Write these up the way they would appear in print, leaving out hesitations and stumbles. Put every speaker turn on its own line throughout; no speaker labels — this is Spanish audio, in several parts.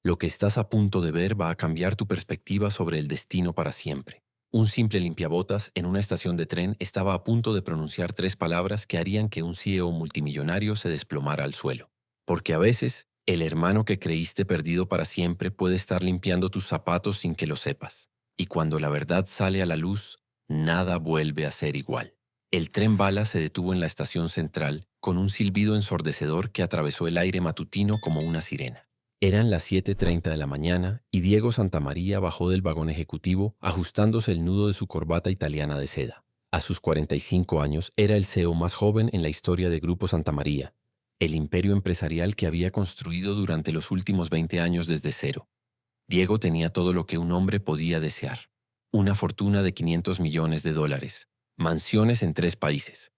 Lo que estás a punto de ver va a cambiar tu perspectiva sobre el destino para siempre. Un simple limpiabotas en una estación de tren estaba a punto de pronunciar tres palabras que harían que un CEO multimillonario se desplomara al suelo. Porque a veces, el hermano que creíste perdido para siempre puede estar limpiando tus zapatos sin que lo sepas. Y cuando la verdad sale a la luz, nada vuelve a ser igual. El tren bala se detuvo en la estación central con un silbido ensordecedor que atravesó el aire matutino como una sirena. Eran las 7:30 de la mañana y Diego Santamaría bajó del vagón ejecutivo ajustándose el nudo de su corbata italiana de seda. A sus 45 años era el CEO más joven en la historia de Grupo Santamaría, el imperio empresarial que había construido durante los últimos 20 años desde cero. Diego tenía todo lo que un hombre podía desear. Una fortuna de 500 millones de dólares, mansiones en 3 países,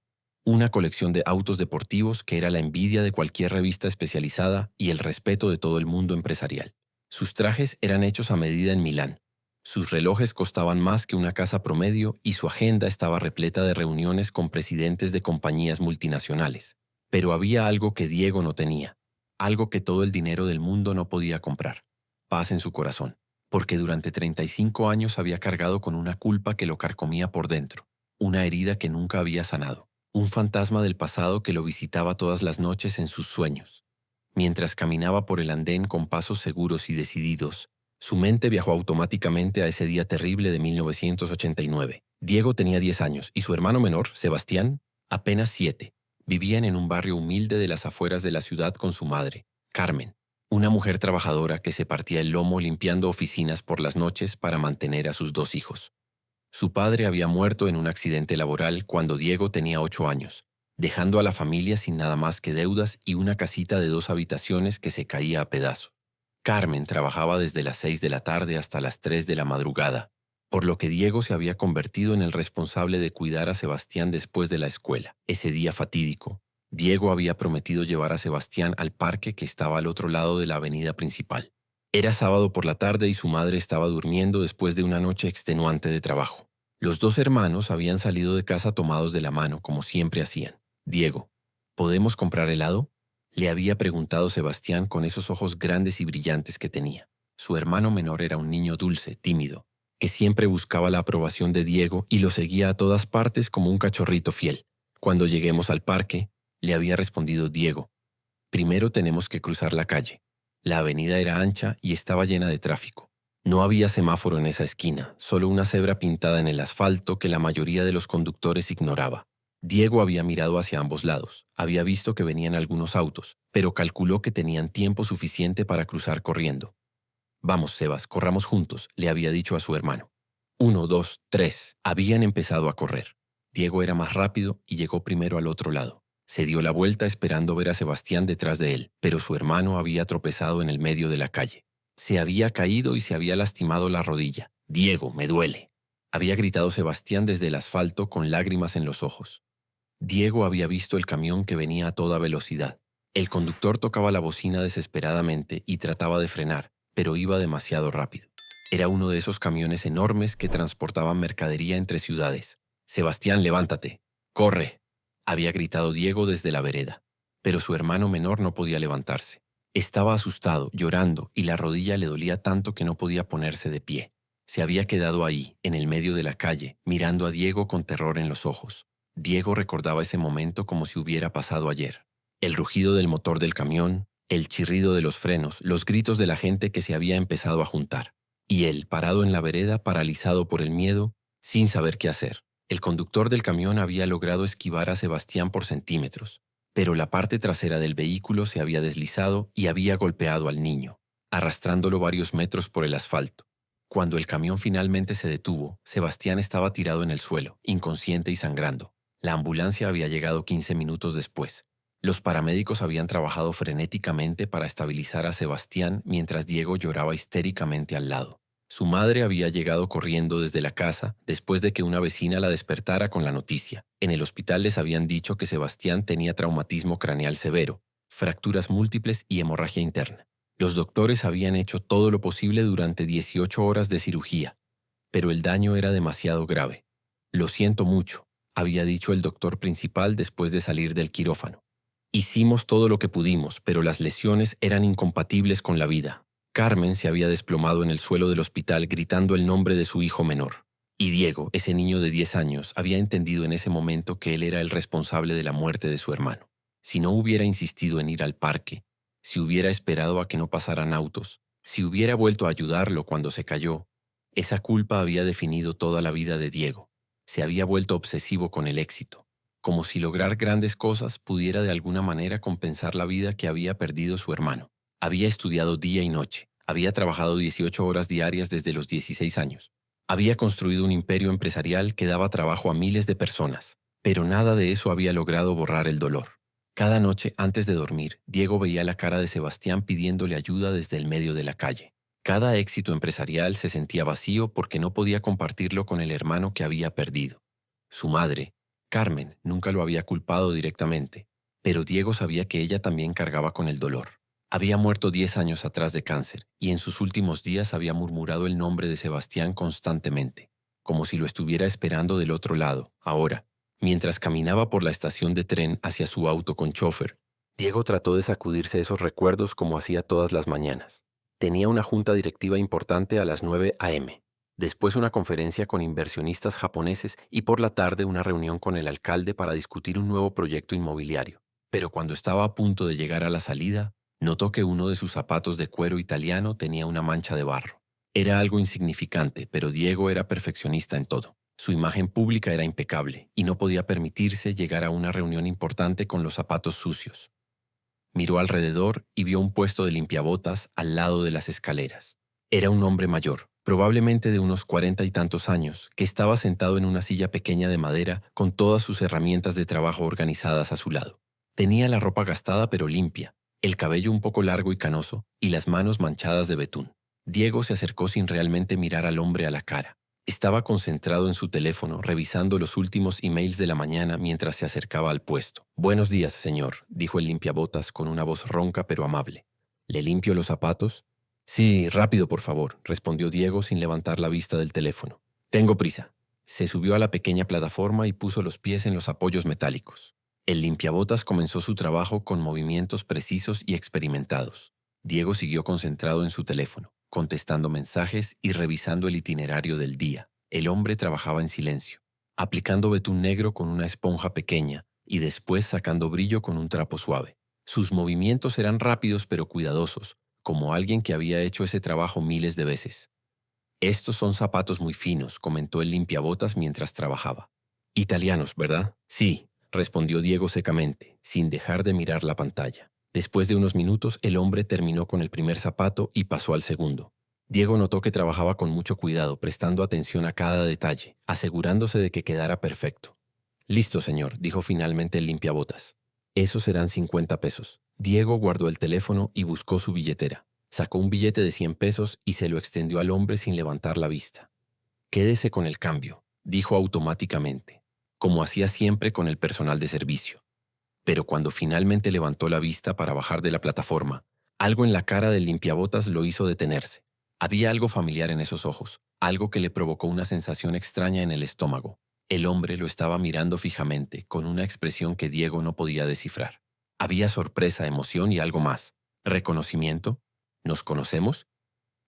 una colección de autos deportivos que era la envidia de cualquier revista especializada y el respeto de todo el mundo empresarial. Sus trajes eran hechos a medida en Milán. Sus relojes costaban más que una casa promedio y su agenda estaba repleta de reuniones con presidentes de compañías multinacionales. Pero había algo que Diego no tenía, algo que todo el dinero del mundo no podía comprar: paz en su corazón, porque durante 35 años había cargado con una culpa que lo carcomía por dentro, una herida que nunca había sanado. Un fantasma del pasado que lo visitaba todas las noches en sus sueños. Mientras caminaba por el andén con pasos seguros y decididos, su mente viajó automáticamente a ese día terrible de 1989. Diego tenía 10 años y su hermano menor, Sebastián, apenas 7. Vivían en un barrio humilde de las afueras de la ciudad con su madre, Carmen, una mujer trabajadora que se partía el lomo limpiando oficinas por las noches para mantener a sus 2 hijos. Su padre había muerto en un accidente laboral cuando Diego tenía 8 años, dejando a la familia sin nada más que deudas y una casita de 2 habitaciones que se caía a pedazos. Carmen trabajaba desde las 6 de la tarde hasta las 3 de la madrugada, por lo que Diego se había convertido en el responsable de cuidar a Sebastián después de la escuela. Ese día fatídico, Diego había prometido llevar a Sebastián al parque que estaba al otro lado de la avenida principal. Era sábado por la tarde y su madre estaba durmiendo después de una noche extenuante de trabajo. Los dos hermanos habían salido de casa tomados de la mano, como siempre hacían. Diego, ¿podemos comprar helado?, le había preguntado Sebastián con esos ojos grandes y brillantes que tenía. Su hermano menor era un niño dulce, tímido, que siempre buscaba la aprobación de Diego y lo seguía a todas partes como un cachorrito fiel. Cuando lleguemos al parque, le había respondido Diego, primero tenemos que cruzar la calle. La avenida era ancha y estaba llena de tráfico. No había semáforo en esa esquina, solo una cebra pintada en el asfalto que la mayoría de los conductores ignoraba. Diego había mirado hacia ambos lados, había visto que venían algunos autos, pero calculó que tenían tiempo suficiente para cruzar corriendo. Vamos, Sebas, corramos juntos, le había dicho a su hermano. 1, 2, 3. Habían empezado a correr. Diego era más rápido y llegó primero al otro lado. Se dio la vuelta esperando ver a Sebastián detrás de él, pero su hermano había tropezado en el medio de la calle. Se había caído y se había lastimado la rodilla. «Diego, me duele», había gritado Sebastián desde el asfalto con lágrimas en los ojos. Diego había visto el camión que venía a toda velocidad. El conductor tocaba la bocina desesperadamente y trataba de frenar, pero iba demasiado rápido. Era uno de esos camiones enormes que transportaban mercadería entre ciudades. «Sebastián, levántate. Corre», había gritado Diego desde la vereda. Pero su hermano menor no podía levantarse. Estaba asustado, llorando, y la rodilla le dolía tanto que no podía ponerse de pie. Se había quedado ahí, en el medio de la calle, mirando a Diego con terror en los ojos. Diego recordaba ese momento como si hubiera pasado ayer. El rugido del motor del camión, el chirrido de los frenos, los gritos de la gente que se había empezado a juntar. Y él, parado en la vereda, paralizado por el miedo, sin saber qué hacer. El conductor del camión había logrado esquivar a Sebastián por centímetros, pero la parte trasera del vehículo se había deslizado y había golpeado al niño, arrastrándolo varios metros por el asfalto. Cuando el camión finalmente se detuvo, Sebastián estaba tirado en el suelo, inconsciente y sangrando. La ambulancia había llegado 15 minutos después. Los paramédicos habían trabajado frenéticamente para estabilizar a Sebastián mientras Diego lloraba histéricamente al lado. Su madre había llegado corriendo desde la casa después de que una vecina la despertara con la noticia. En el hospital les habían dicho que Sebastián tenía traumatismo craneal severo, fracturas múltiples y hemorragia interna. Los doctores habían hecho todo lo posible durante 18 horas de cirugía, pero el daño era demasiado grave. «Lo siento mucho», había dicho el doctor principal después de salir del quirófano. «Hicimos todo lo que pudimos, pero las lesiones eran incompatibles con la vida». Carmen se había desplomado en el suelo del hospital gritando el nombre de su hijo menor. Y Diego, ese niño de 10 años, había entendido en ese momento que él era el responsable de la muerte de su hermano. Si no hubiera insistido en ir al parque, si hubiera esperado a que no pasaran autos, si hubiera vuelto a ayudarlo cuando se cayó, esa culpa había definido toda la vida de Diego. Se había vuelto obsesivo con el éxito, como si lograr grandes cosas pudiera de alguna manera compensar la vida que había perdido su hermano. Había estudiado día y noche, había trabajado 18 horas diarias desde los 16 años. Había construido un imperio empresarial que daba trabajo a miles de personas, pero nada de eso había logrado borrar el dolor. Cada noche, antes de dormir, Diego veía la cara de Sebastián pidiéndole ayuda desde el medio de la calle. Cada éxito empresarial se sentía vacío porque no podía compartirlo con el hermano que había perdido. Su madre, Carmen, nunca lo había culpado directamente, pero Diego sabía que ella también cargaba con el dolor. Había muerto 10 años atrás de cáncer y en sus últimos días había murmurado el nombre de Sebastián constantemente, como si lo estuviera esperando del otro lado, ahora. Mientras caminaba por la estación de tren hacia su auto con chofer, Diego trató de sacudirse esos recuerdos como hacía todas las mañanas. Tenía una junta directiva importante a las 9 a.m., después una conferencia con inversionistas japoneses y por la tarde una reunión con el alcalde para discutir un nuevo proyecto inmobiliario. Pero cuando estaba a punto de llegar a la salida, notó que uno de sus zapatos de cuero italiano tenía una mancha de barro. Era algo insignificante, pero Diego era perfeccionista en todo. Su imagen pública era impecable y no podía permitirse llegar a una reunión importante con los zapatos sucios. Miró alrededor y vio un puesto de limpiabotas al lado de las escaleras. Era un hombre mayor, probablemente de unos 40 y tantos años, que estaba sentado en una silla pequeña de madera con todas sus herramientas de trabajo organizadas a su lado. Tenía la ropa gastada pero limpia, el cabello un poco largo y canoso y las manos manchadas de betún. Diego se acercó sin realmente mirar al hombre a la cara. Estaba concentrado en su teléfono, revisando los últimos emails de la mañana mientras se acercaba al puesto. «Buenos días, señor», dijo el limpiabotas con una voz ronca pero amable. «¿Le limpio los zapatos?» «Sí, rápido, por favor», respondió Diego sin levantar la vista del teléfono. «Tengo prisa». Se subió a la pequeña plataforma y puso los pies en los apoyos metálicos. El limpiabotas comenzó su trabajo con movimientos precisos y experimentados. Diego siguió concentrado en su teléfono, contestando mensajes y revisando el itinerario del día. El hombre trabajaba en silencio, aplicando betún negro con una esponja pequeña y después sacando brillo con un trapo suave. Sus movimientos eran rápidos pero cuidadosos, como alguien que había hecho ese trabajo miles de veces. «Estos son zapatos muy finos», comentó el limpiabotas mientras trabajaba. «Italianos, ¿verdad?» «Sí», respondió Diego secamente, sin dejar de mirar la pantalla. Después de unos minutos, el hombre terminó con el primer zapato y pasó al segundo. Diego notó que trabajaba con mucho cuidado, prestando atención a cada detalle, asegurándose de que quedara perfecto. «Listo, señor», dijo finalmente el limpiabotas. «Esos serán 50 pesos». Diego guardó el teléfono y buscó su billetera. Sacó un billete de 100 pesos y se lo extendió al hombre sin levantar la vista. «Quédese con el cambio», dijo automáticamente, como hacía siempre con el personal de servicio. Pero cuando finalmente levantó la vista para bajar de la plataforma, algo en la cara del limpiabotas lo hizo detenerse. Había algo familiar en esos ojos, algo que le provocó una sensación extraña en el estómago. El hombre lo estaba mirando fijamente, con una expresión que Diego no podía descifrar. Había sorpresa, emoción y algo más. ¿Reconocimiento? ¿Nos conocemos?,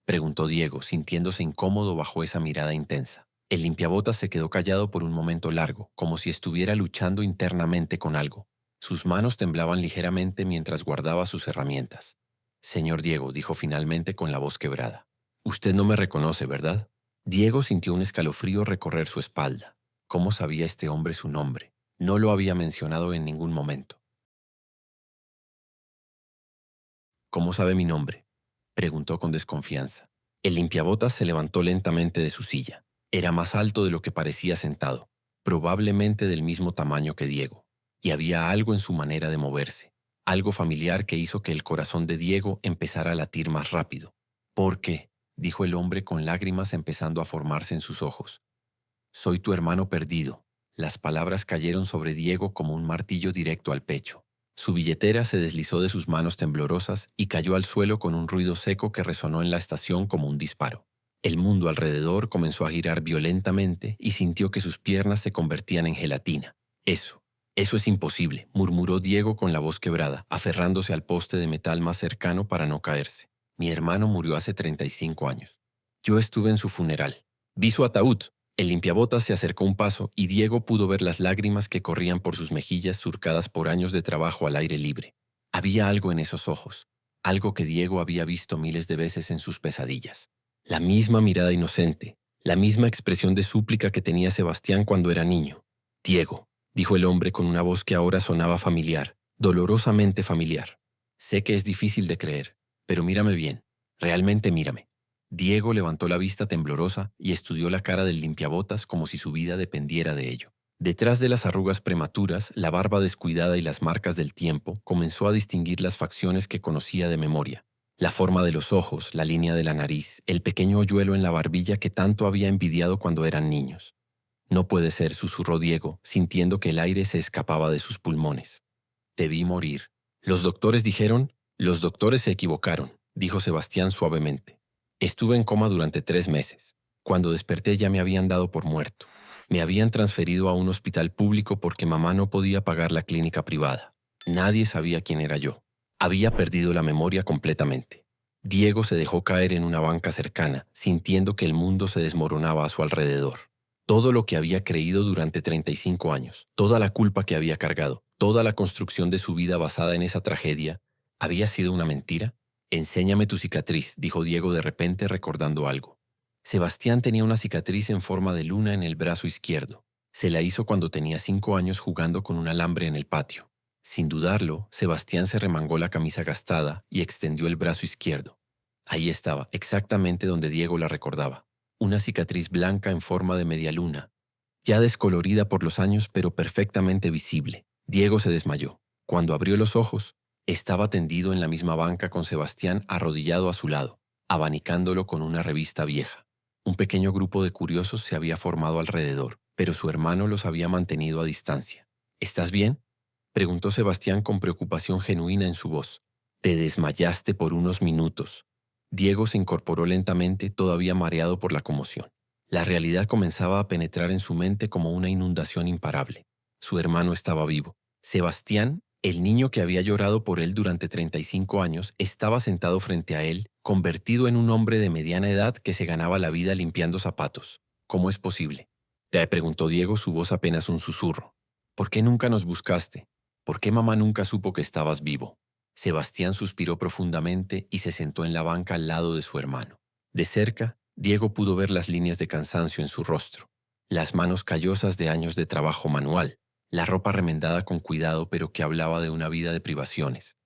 preguntó Diego, sintiéndose incómodo bajo esa mirada intensa. El limpiabotas se quedó callado por un momento largo, como si estuviera luchando internamente con algo. Sus manos temblaban ligeramente mientras guardaba sus herramientas. «Señor Diego», dijo finalmente con la voz quebrada. «Usted no me reconoce, ¿verdad?» Diego sintió un escalofrío recorrer su espalda. ¿Cómo sabía este hombre su nombre? No lo había mencionado en ningún momento. «¿Cómo sabe mi nombre?», preguntó con desconfianza. El limpiabotas se levantó lentamente de su silla. Era más alto de lo que parecía sentado, probablemente del mismo tamaño que Diego. Y había algo en su manera de moverse, algo familiar que hizo que el corazón de Diego empezara a latir más rápido. «¿Por qué?», dijo el hombre con lágrimas empezando a formarse en sus ojos. «Soy tu hermano perdido». Las palabras cayeron sobre Diego como un martillo directo al pecho. Su billetera se deslizó de sus manos temblorosas y cayó al suelo con un ruido seco que resonó en la estación como un disparo. El mundo alrededor comenzó a girar violentamente y sintió que sus piernas se convertían en gelatina. «Eso es imposible», murmuró Diego con la voz quebrada, aferrándose al poste de metal más cercano para no caerse. Mi hermano murió hace 35 años. Yo estuve en su funeral. Vi su ataúd. El limpiabotas se acercó un paso y Diego pudo ver las lágrimas que corrían por sus mejillas surcadas por años de trabajo al aire libre. Había algo en esos ojos, algo que Diego había visto miles de veces en sus pesadillas. La misma mirada inocente, la misma expresión de súplica que tenía Sebastián cuando era niño. Diego, dijo el hombre con una voz que ahora sonaba familiar, dolorosamente familiar. Sé que es difícil de creer, pero mírame bien, realmente mírame. Diego levantó la vista temblorosa y estudió la cara del limpiabotas como si su vida dependiera de ello. Detrás de las arrugas prematuras, la barba descuidada y las marcas del tiempo, comenzó a distinguir las facciones que conocía de memoria. La forma de los ojos, la línea de la nariz, el pequeño hoyuelo en la barbilla que tanto había envidiado cuando eran niños. No puede ser, susurró Diego, sintiendo que el aire se escapaba de sus pulmones. Te vi morir. Los doctores dijeron, los doctores se equivocaron, dijo Sebastián suavemente. Estuve en coma durante 3 meses. Cuando desperté ya me habían dado por muerto. Me habían transferido a un hospital público porque mamá no podía pagar la clínica privada. Nadie sabía quién era yo. Había perdido la memoria completamente. Diego se dejó caer en una banca cercana, sintiendo que el mundo se desmoronaba a su alrededor. Todo lo que había creído durante 35 años, toda la culpa que había cargado, toda la construcción de su vida basada en esa tragedia, ¿había sido una mentira? Enséñame tu cicatriz, dijo Diego de repente recordando algo. Sebastián tenía una cicatriz en forma de luna en el brazo izquierdo. Se la hizo cuando tenía 5 años jugando con un alambre en el patio. Sin dudarlo, Sebastián se remangó la camisa gastada y extendió el brazo izquierdo. Ahí estaba, exactamente donde Diego la recordaba. Una cicatriz blanca en forma de media luna, ya descolorida por los años pero perfectamente visible. Diego se desmayó. Cuando abrió los ojos, estaba tendido en la misma banca con Sebastián arrodillado a su lado, abanicándolo con una revista vieja. Un pequeño grupo de curiosos se había formado alrededor, pero su hermano los había mantenido a distancia. ¿Estás bien?, preguntó Sebastián con preocupación genuina en su voz. Te desmayaste por unos minutos. Diego se incorporó lentamente, todavía mareado por la conmoción. La realidad comenzaba a penetrar en su mente como una inundación imparable. Su hermano estaba vivo. Sebastián, el niño que había llorado por él durante 35 años, estaba sentado frente a él, convertido en un hombre de mediana edad que se ganaba la vida limpiando zapatos. ¿Cómo es posible?, te preguntó Diego, su voz apenas un susurro. ¿Por qué nunca nos buscaste? ¿Por qué mamá nunca supo que estabas vivo? Sebastián suspiró profundamente y se sentó en la banca al lado de su hermano. De cerca, Diego pudo ver las líneas de cansancio en su rostro, las manos callosas de años de trabajo manual, la ropa remendada con cuidado pero que hablaba de una vida de privaciones.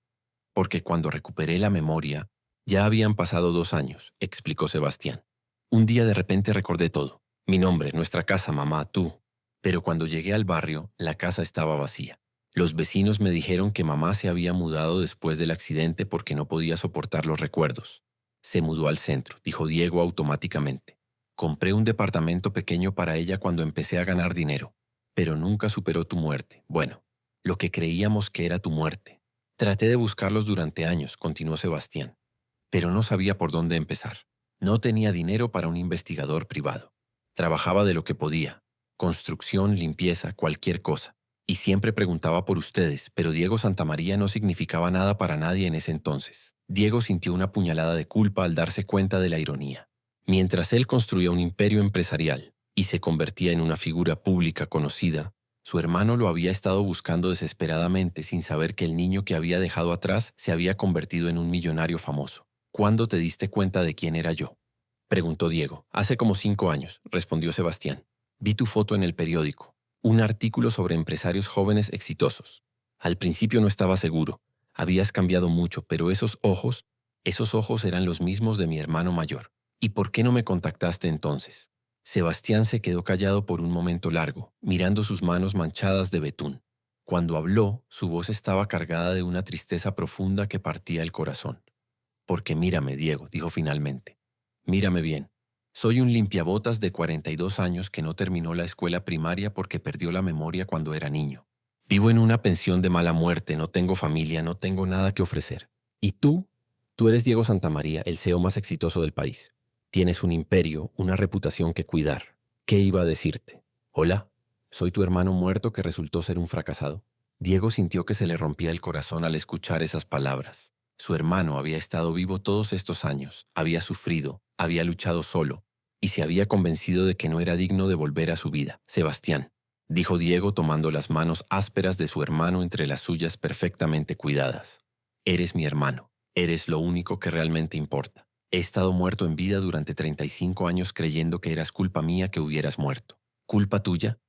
Porque cuando recuperé la memoria, ya habían pasado 2 años, explicó Sebastián. Un día de repente recordé todo. Mi nombre, nuestra casa, mamá, tú. Pero cuando llegué al barrio, la casa estaba vacía. Los vecinos me dijeron que mamá se había mudado después del accidente porque no podía soportar los recuerdos. Se mudó al centro, dijo Diego automáticamente. Compré un departamento pequeño para ella cuando empecé a ganar dinero, pero nunca superó tu muerte. Bueno, lo que creíamos que era tu muerte. Traté de buscarlos durante años, continuó Sebastián, pero no sabía por dónde empezar. No tenía dinero para un investigador privado. Trabajaba de lo que podía, construcción, limpieza, cualquier cosa. Y siempre preguntaba por ustedes, pero Diego Santamaría no significaba nada para nadie en ese entonces. Diego sintió una puñalada de culpa al darse cuenta de la ironía. Mientras él construía un imperio empresarial y se convertía en una figura pública conocida, su hermano lo había estado buscando desesperadamente sin saber que el niño que había dejado atrás se había convertido en un millonario famoso. ¿Cuándo te diste cuenta de quién era yo?, preguntó Diego. Hace como 5 años, respondió Sebastián. Vi tu foto en el periódico. Un artículo sobre empresarios jóvenes exitosos. Al principio no estaba seguro. Habías cambiado mucho, pero esos ojos eran los mismos de mi hermano mayor. ¿Y por qué no me contactaste entonces? Sebastián se quedó callado por un momento largo, mirando sus manos manchadas de betún. Cuando habló, su voz estaba cargada de una tristeza profunda que partía el corazón. Porque mírame, Diego, dijo finalmente. Mírame bien. Soy un limpiabotas de 42 años que no terminó la escuela primaria porque perdió la memoria cuando era niño. Vivo en una pensión de mala muerte, no tengo familia, no tengo nada que ofrecer. ¿Y tú? Tú eres Diego Santamaría, el CEO más exitoso del país. Tienes un imperio, una reputación que cuidar. ¿Qué iba a decirte? Hola, soy tu hermano muerto que resultó ser un fracasado. Diego sintió que se le rompía el corazón al escuchar esas palabras. Su hermano había estado vivo todos estos años, había sufrido, había luchado solo, y se había convencido de que no era digno de volver a su vida. Sebastián, dijo Diego tomando las manos ásperas de su hermano entre las suyas perfectamente cuidadas. Eres mi hermano, eres lo único que realmente importa. He estado muerto en vida durante 35 años creyendo que eras culpa mía que hubieras muerto. ¿Culpa tuya?,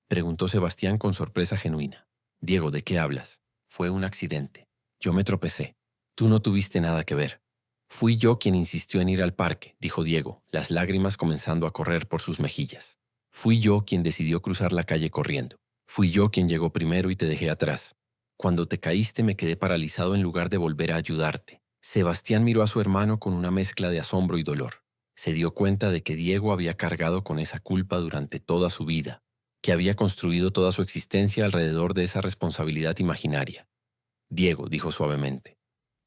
preguntó Sebastián con sorpresa genuina. Diego, ¿de qué hablas? Fue un accidente. Yo me tropecé. Tú no tuviste nada que ver. Fui yo quien insistió en ir al parque, dijo Diego, las lágrimas comenzando a correr por sus mejillas. Fui yo quien decidió cruzar la calle corriendo. Fui yo quien llegó primero y te dejé atrás. Cuando te caíste me quedé paralizado en lugar de volver a ayudarte. Sebastián miró a su hermano con una mezcla de asombro y dolor. Se dio cuenta de que Diego había cargado con esa culpa durante toda su vida, que había construido toda su existencia alrededor de esa responsabilidad imaginaria. Diego, dijo suavemente,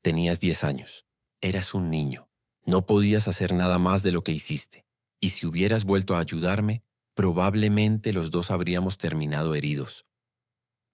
tenías 10 años. Eras un niño. No podías hacer nada más de lo que hiciste. Y si hubieras vuelto a ayudarme, probablemente los dos habríamos terminado heridos.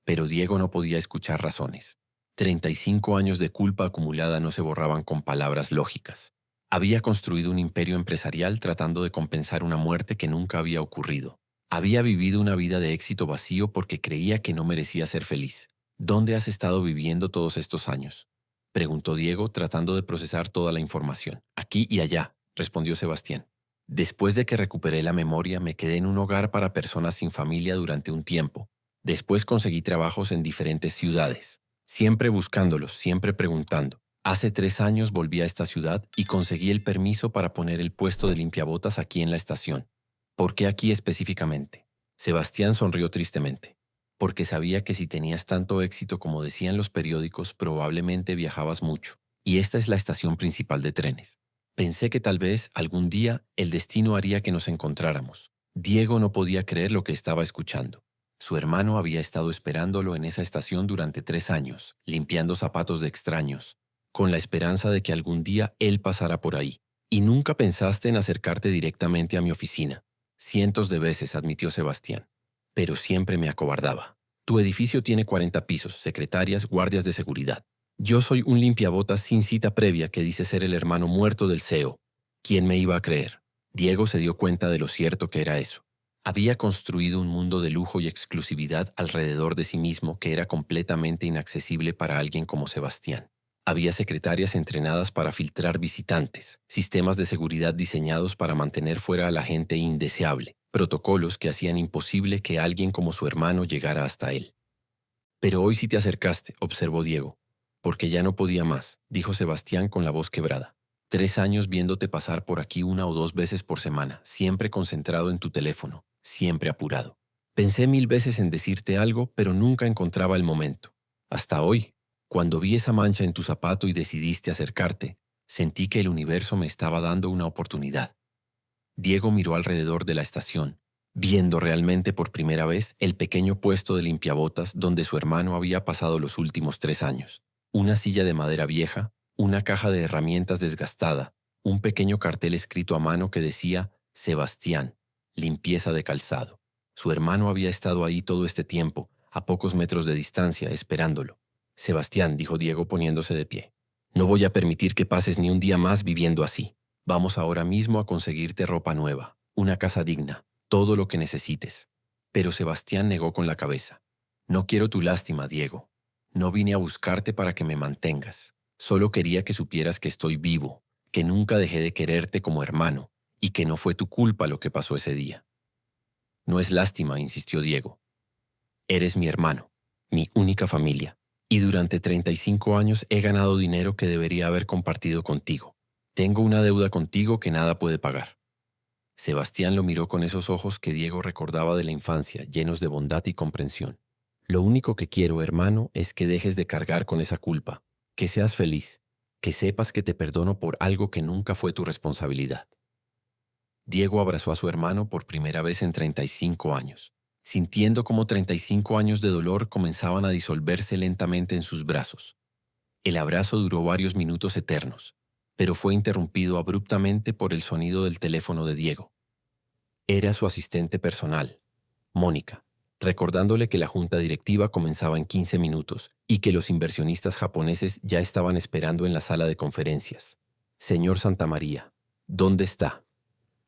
Pero Diego no podía escuchar razones. 35 años de culpa acumulada no se borraban con palabras lógicas. Había construido un imperio empresarial tratando de compensar una muerte que nunca había ocurrido. Había vivido una vida de éxito vacío porque creía que no merecía ser feliz. ¿Dónde has estado viviendo todos estos años?, preguntó Diego, tratando de procesar toda la información. Aquí y allá, respondió Sebastián. Después de que recuperé la memoria, me quedé en un hogar para personas sin familia durante un tiempo. Después conseguí trabajos en diferentes ciudades, siempre buscándolos, siempre preguntando. Hace 3 años volví a esta ciudad y conseguí el permiso para poner el puesto de limpiabotas aquí en la estación. ¿Por qué aquí específicamente? Sebastián sonrió tristemente. Porque sabía que si tenías tanto éxito como decían los periódicos, probablemente viajabas mucho. Y esta es la estación principal de trenes. Pensé que tal vez algún día el destino haría que nos encontráramos. Diego no podía creer lo que estaba escuchando. Su hermano había estado esperándolo en esa estación durante 3 años, limpiando zapatos de extraños, con la esperanza de que algún día él pasara por ahí. Y nunca pensaste en acercarte directamente a mi oficina. Cientos de veces, admitió Sebastián. Pero siempre me acobardaba. Tu edificio tiene 40 pisos, secretarias, guardias de seguridad. Yo soy un limpiabotas sin cita previa que dice ser el hermano muerto del CEO. ¿Quién me iba a creer? Diego se dio cuenta de lo cierto que era eso. Había construido un mundo de lujo y exclusividad alrededor de sí mismo que era completamente inaccesible para alguien como Sebastián. Había secretarias entrenadas para filtrar visitantes, sistemas de seguridad diseñados para mantener fuera a la gente indeseable, protocolos que hacían imposible que alguien como su hermano llegara hasta él. Pero hoy sí te acercaste, observó Diego. Porque ya no podía más, dijo Sebastián con la voz quebrada. 3 años viéndote pasar por aquí 1 o 2 veces por semana, siempre concentrado en tu teléfono, siempre apurado. Pensé 1000 veces en decirte algo, pero nunca encontraba el momento. Hasta hoy, cuando vi esa mancha en tu zapato y decidiste acercarte, sentí que el universo me estaba dando una oportunidad. Diego miró alrededor de la estación, viendo realmente por primera vez el pequeño puesto de limpiabotas donde su hermano había pasado los últimos 3 años. Una silla de madera vieja, una caja de herramientas desgastada, un pequeño cartel escrito a mano que decía Sebastián, limpieza de calzado. Su hermano había estado ahí todo este tiempo, a pocos metros de distancia, esperándolo. Sebastián, dijo Diego poniéndose de pie, no voy a permitir que pases ni un día más viviendo así. Vamos ahora mismo a conseguirte ropa nueva, una casa digna, todo lo que necesites. Pero Sebastián negó con la cabeza. No quiero tu lástima, Diego. No vine a buscarte para que me mantengas. Solo quería que supieras que estoy vivo, que nunca dejé de quererte como hermano y que no fue tu culpa lo que pasó ese día. No es lástima, insistió Diego. Eres mi hermano, mi única familia, y durante 35 años he ganado dinero que debería haber compartido contigo. Tengo una deuda contigo que nada puede pagar. Sebastián lo miró con esos ojos que Diego recordaba de la infancia, llenos de bondad y comprensión. Lo único que quiero, hermano, es que dejes de cargar con esa culpa, que seas feliz, que sepas que te perdono por algo que nunca fue tu responsabilidad. Diego abrazó a su hermano por primera vez en 35 años, sintiendo como 35 años de dolor comenzaban a disolverse lentamente en sus brazos. El abrazo duró varios minutos eternos, pero fue interrumpido abruptamente por el sonido del teléfono de Diego. Era su asistente personal, Mónica. recordándole que la junta directiva comenzaba en 15 minutos y que los inversionistas japoneses ya estaban esperando en la sala de conferencias. «Señor Santamaría, ¿dónde está?»,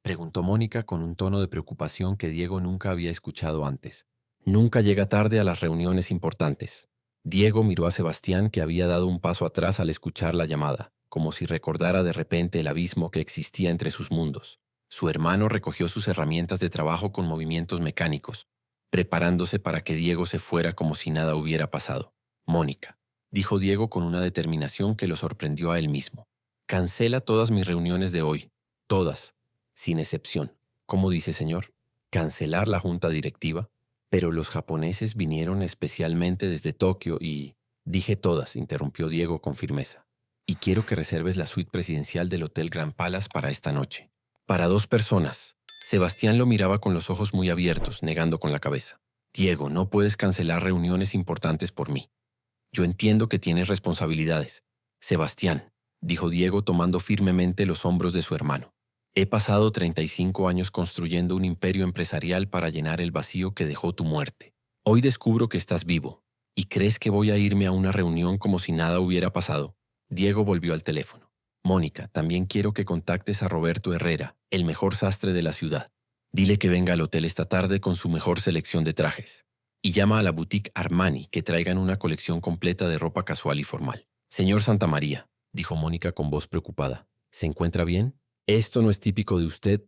preguntó Mónica con un tono de preocupación que Diego nunca había escuchado antes. «Nunca llega tarde a las reuniones importantes». Diego miró a Sebastián, que había dado un paso atrás al escuchar la llamada, como si recordara de repente el abismo que existía entre sus mundos. Su hermano recogió sus herramientas de trabajo con movimientos mecánicos, preparándose para que Diego se fuera como si nada hubiera pasado. «Mónica», dijo Diego con una determinación que lo sorprendió a él mismo, «cancela todas mis reuniones de hoy, todas, sin excepción». «¿Cómo dice, señor? ¿Cancelar la junta directiva?». «Pero los japoneses vinieron especialmente desde Tokio y...». «Dije todas», interrumpió Diego con firmeza. «Y quiero que reserves la suite presidencial del Hotel Grand Palace para esta noche. Para 2 personas». Sebastián lo miraba con los ojos muy abiertos, negando con la cabeza. «Diego, no puedes cancelar reuniones importantes por mí. Yo entiendo que tienes responsabilidades». «Sebastián», dijo Diego tomando firmemente los hombros de su hermano. «He pasado 35 años construyendo un imperio empresarial para llenar el vacío que dejó tu muerte. Hoy descubro que estás vivo. ¿Y crees que voy a irme a una reunión como si nada hubiera pasado?». Diego volvió al teléfono. «Mónica, también quiero que contactes a Roberto Herrera, el mejor sastre de la ciudad. Dile que venga al hotel esta tarde con su mejor selección de trajes. Y llama a la boutique Armani que traigan una colección completa de ropa casual y formal». «Señor Santamaría», dijo Mónica con voz preocupada, «¿se encuentra bien?». «Esto no es típico de usted».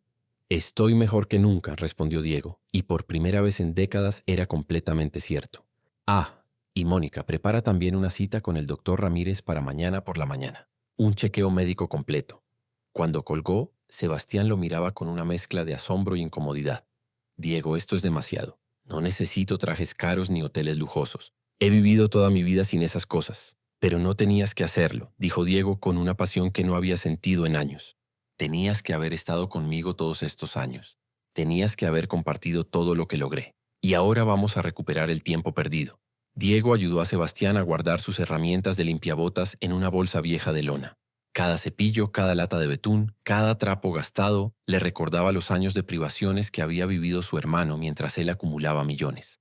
«Estoy mejor que nunca», respondió Diego, y por primera vez en décadas era completamente cierto. «Ah, y Mónica, prepara también una cita con el doctor Ramírez para mañana por la mañana. Un chequeo médico completo». Cuando colgó, Sebastián lo miraba con una mezcla de asombro y incomodidad. «Diego, esto es demasiado. No necesito trajes caros ni hoteles lujosos. He vivido toda mi vida sin esas cosas». «Pero no tenías que hacerlo», dijo Diego con una pasión que no había sentido en años. «Tenías que haber estado conmigo todos estos años. Tenías que haber compartido todo lo que logré. Y ahora vamos a recuperar el tiempo perdido». Diego ayudó a Sebastián a guardar sus herramientas de limpiabotas en una bolsa vieja de lona. Cada cepillo, cada lata de betún, cada trapo gastado le recordaba los años de privaciones que había vivido su hermano mientras él acumulaba millones.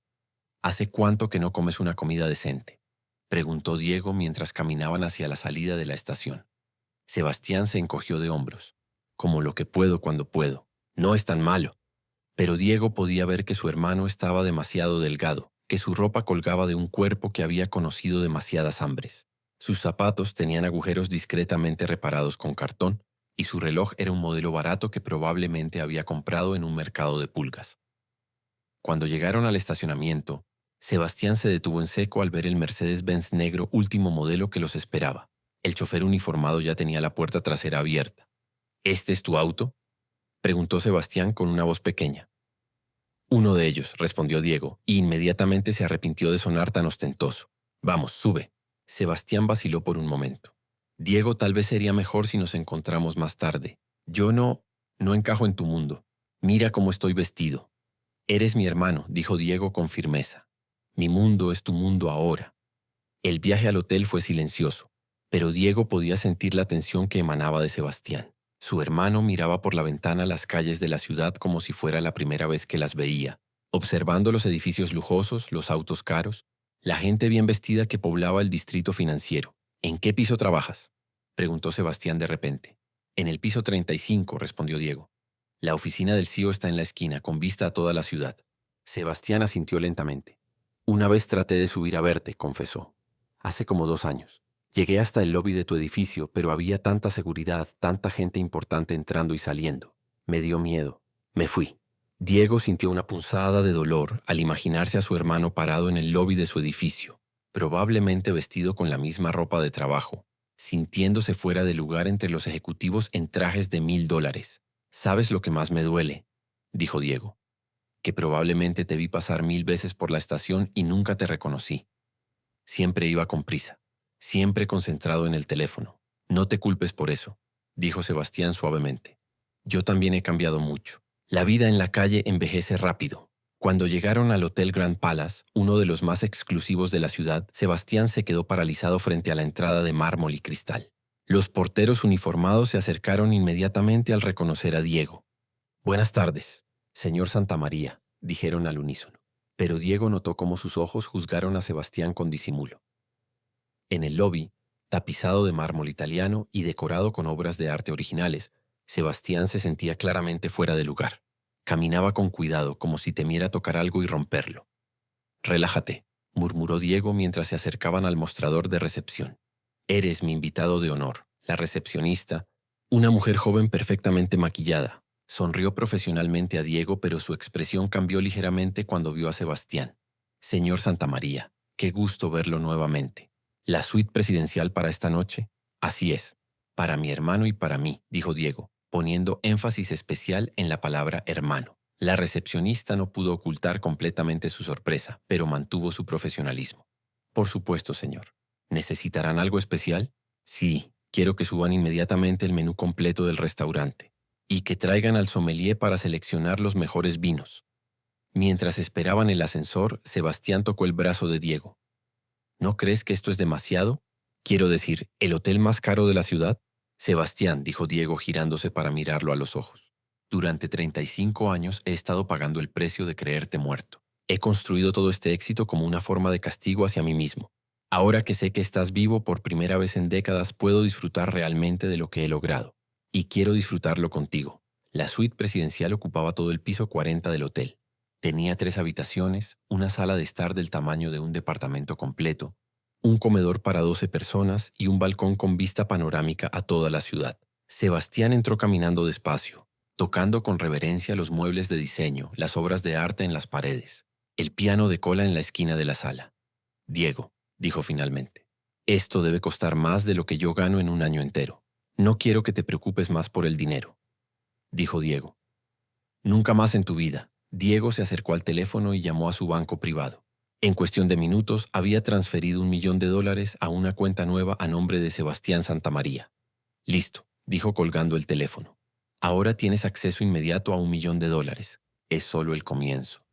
«¿Hace cuánto que no comes una comida decente?», preguntó Diego mientras caminaban hacia la salida de la estación. Sebastián se encogió de hombros. «Como lo que puedo cuando puedo. No es tan malo». Pero Diego podía ver que su hermano estaba demasiado delgado, que su ropa colgaba de un cuerpo que había conocido demasiadas hambres. Sus zapatos tenían agujeros discretamente reparados con cartón, y su reloj era un modelo barato que probablemente había comprado en un mercado de pulgas. Cuando llegaron al estacionamiento, Sebastián se detuvo en seco al ver el Mercedes-Benz negro último modelo que los esperaba. El chofer uniformado ya tenía la puerta trasera abierta. «¿Este es tu auto?», preguntó Sebastián con una voz pequeña. «Uno de ellos», respondió Diego, y inmediatamente se arrepintió de sonar tan ostentoso. «Vamos, sube». Sebastián vaciló por un momento. «Diego, tal vez sería mejor si nos encontramos más tarde. Yo no encajo en tu mundo. Mira cómo estoy vestido». «Eres mi hermano», dijo Diego con firmeza. «Mi mundo es tu mundo ahora». El viaje al hotel fue silencioso, pero Diego podía sentir la tensión que emanaba de Sebastián. Su hermano miraba por la ventana las calles de la ciudad como si fuera la primera vez que las veía, observando los edificios lujosos, los autos caros, la gente bien vestida que poblaba el distrito financiero. «¿En qué piso trabajas?», preguntó Sebastián de repente. «En el piso 35», respondió Diego. «La oficina del CEO está en la esquina, con vista a toda la ciudad». Sebastián asintió lentamente. «Una vez traté de subir a verte», confesó. «Hace como 2 años. Llegué hasta el lobby de tu edificio, pero había tanta seguridad, tanta gente importante entrando y saliendo. Me dio miedo. Me fui». Diego sintió una punzada de dolor al imaginarse a su hermano parado en el lobby de su edificio, probablemente vestido con la misma ropa de trabajo, sintiéndose fuera de lugar entre los ejecutivos en trajes de $1000. «¿Sabes lo que más me duele?», dijo Diego. «Que probablemente te vi pasar 1000 veces por la estación y nunca te reconocí. Siempre iba con prisa, siempre concentrado en el teléfono. No te culpes por eso», dijo Sebastián suavemente. «Yo también he cambiado mucho. La vida en la calle envejece rápido». Cuando llegaron al Hotel Grand Palace, uno de los más exclusivos de la ciudad, Sebastián se quedó paralizado frente a la entrada de mármol y cristal. Los porteros uniformados se acercaron inmediatamente al reconocer a Diego. «Buenas tardes, señor Santamaría», dijeron al unísono. Pero Diego notó cómo sus ojos juzgaron a Sebastián con disimulo. En el lobby, tapizado de mármol italiano y decorado con obras de arte originales, Sebastián se sentía claramente fuera de lugar. Caminaba con cuidado, como si temiera tocar algo y romperlo. «Relájate», murmuró Diego mientras se acercaban al mostrador de recepción. «Eres mi invitado de honor». La recepcionista, una mujer joven perfectamente maquillada, sonrió profesionalmente a Diego, pero su expresión cambió ligeramente cuando vio a Sebastián. «Señor Santamaría, qué gusto verlo nuevamente. ¿La suite presidencial para esta noche?» «Así es. Para mi hermano y para mí», dijo Diego, poniendo énfasis especial en la palabra hermano. La recepcionista no pudo ocultar completamente su sorpresa, pero mantuvo su profesionalismo. «Por supuesto, señor. ¿Necesitarán algo especial?» «Sí, quiero que suban inmediatamente el menú completo del restaurante y que traigan al sommelier para seleccionar los mejores vinos». Mientras esperaban el ascensor, Sebastián tocó el brazo de Diego. «¿No crees que esto es demasiado? Quiero decir, ¿el hotel más caro de la ciudad?» «Sebastián», dijo Diego girándose para mirarlo a los ojos. «Durante 35 años he estado pagando el precio de creerte muerto. He construido todo este éxito como una forma de castigo hacia mí mismo. Ahora que sé que estás vivo por primera vez en décadas, puedo disfrutar realmente de lo que he logrado. Y quiero disfrutarlo contigo». La suite presidencial ocupaba todo el piso 40 del hotel. Tenía 3 habitaciones, una sala de estar del tamaño de un departamento completo, un comedor para 12 personas y un balcón con vista panorámica a toda la ciudad. Sebastián entró caminando despacio, tocando con reverencia los muebles de diseño, las obras de arte en las paredes, el piano de cola en la esquina de la sala. «Diego», dijo finalmente, «esto debe costar más de lo que yo gano en un año entero. No quiero que te preocupes más por el dinero», dijo Diego. «Nunca más en tu vida». Diego se acercó al teléfono y llamó a su banco privado. En cuestión de minutos había transferido $1.000.000 a una cuenta nueva a nombre de Sebastián Santamaría. «Listo», dijo colgando el teléfono. «Ahora tienes acceso inmediato a $1.000.000. Es solo el comienzo».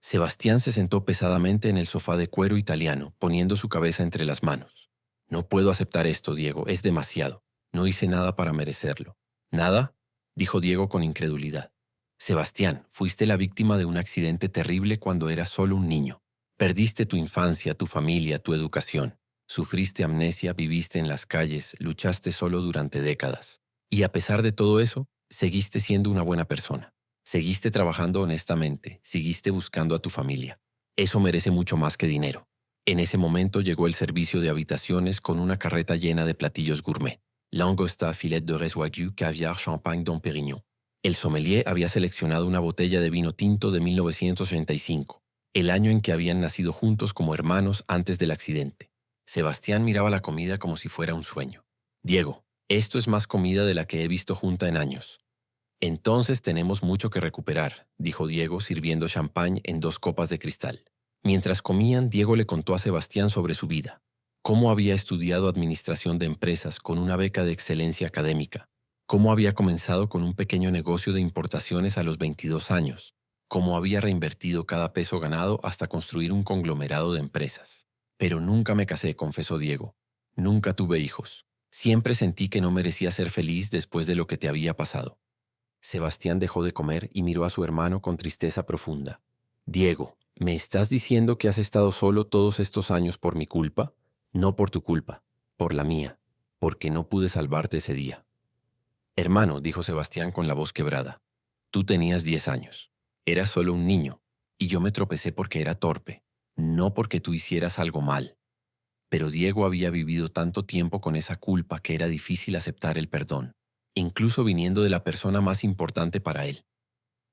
Sebastián se sentó pesadamente en el sofá de cuero italiano, poniendo su cabeza entre las manos. «No puedo aceptar esto, Diego, es demasiado. No hice nada para merecerlo». «¿Nada?», dijo Diego con incredulidad. «Sebastián, fuiste la víctima de un accidente terrible cuando eras solo un niño. Perdiste tu infancia, tu familia, tu educación. Sufriste amnesia, viviste en las calles, luchaste solo durante décadas. Y a pesar de todo eso, seguiste siendo una buena persona. Seguiste trabajando honestamente, seguiste buscando a tu familia. Eso merece mucho más que dinero». En ese momento llegó el servicio de habitaciones con una carreta llena de platillos gourmet. Langosta, filet de res wagyu, caviar, champagne Dom Pérignon. El sommelier había seleccionado una botella de vino tinto de 1985, el año en que habían nacido juntos como hermanos antes del accidente. Sebastián miraba la comida como si fuera un sueño. «Diego, esto es más comida de la que he visto junta en años». «Entonces tenemos mucho que recuperar», dijo Diego sirviendo champán en 2 copas de cristal. Mientras comían, Diego le contó a Sebastián sobre su vida. Cómo había estudiado administración de empresas con una beca de excelencia académica. Cómo había comenzado con un pequeño negocio de importaciones a los 22 años. Cómo había reinvertido cada peso ganado hasta construir un conglomerado de empresas. «Pero nunca me casé», confesó Diego. «Nunca tuve hijos. Siempre sentí que no merecía ser feliz después de lo que te había pasado». Sebastián dejó de comer y miró a su hermano con tristeza profunda. «Diego, ¿me estás diciendo que has estado solo todos estos años por mi culpa?» «No por tu culpa, por la mía, porque no pude salvarte ese día». «Hermano», dijo Sebastián con la voz quebrada, «tú tenías 10 años. Eras solo un niño, y yo me tropecé porque era torpe, no porque tú hicieras algo mal». Pero Diego había vivido tanto tiempo con esa culpa que era difícil aceptar el perdón, incluso viniendo de la persona más importante para él.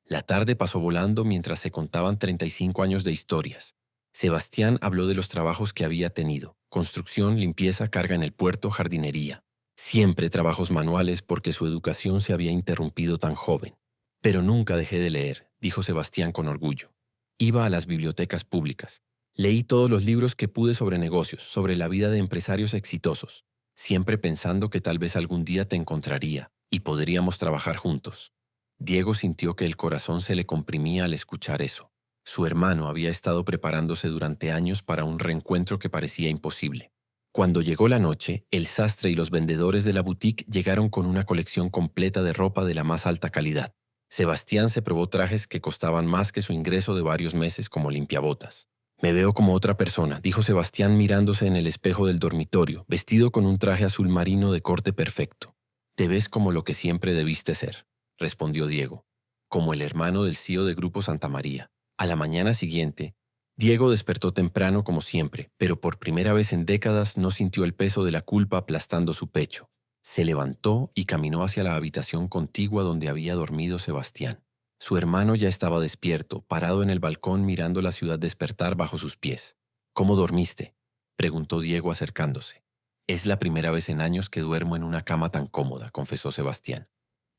La tarde pasó volando mientras se contaban 35 años de historias. Sebastián habló de los trabajos que había tenido: construcción, limpieza, carga en el puerto, jardinería. Siempre trabajos manuales porque su educación se había interrumpido tan joven. «Pero nunca dejé de leer», dijo Sebastián con orgullo. «Iba a las bibliotecas públicas. Leí todos los libros que pude sobre negocios, sobre la vida de empresarios exitosos, siempre pensando que tal vez algún día te encontraría y podríamos trabajar juntos». Diego sintió que el corazón se le comprimía al escuchar eso. Su hermano había estado preparándose durante años para un reencuentro que parecía imposible. Cuando llegó la noche, el sastre y los vendedores de la boutique llegaron con una colección completa de ropa de la más alta calidad. Sebastián se probó trajes que costaban más que su ingreso de varios meses como limpiabotas. Me veo como otra persona, dijo Sebastián mirándose en el espejo del dormitorio, vestido con un traje azul marino de corte perfecto. Te ves como lo que siempre debiste ser, respondió Diego, como el hermano del CEO de Grupo Santa María. A la mañana siguiente, Diego despertó temprano como siempre, pero por primera vez en décadas no sintió el peso de la culpa aplastando su pecho. Se levantó y caminó hacia la habitación contigua donde había dormido Sebastián. Su hermano ya estaba despierto, parado en el balcón mirando la ciudad despertar bajo sus pies. ¿Cómo dormiste?, preguntó Diego acercándose. Es la primera vez en años que duermo en una cama tan cómoda, confesó Sebastián.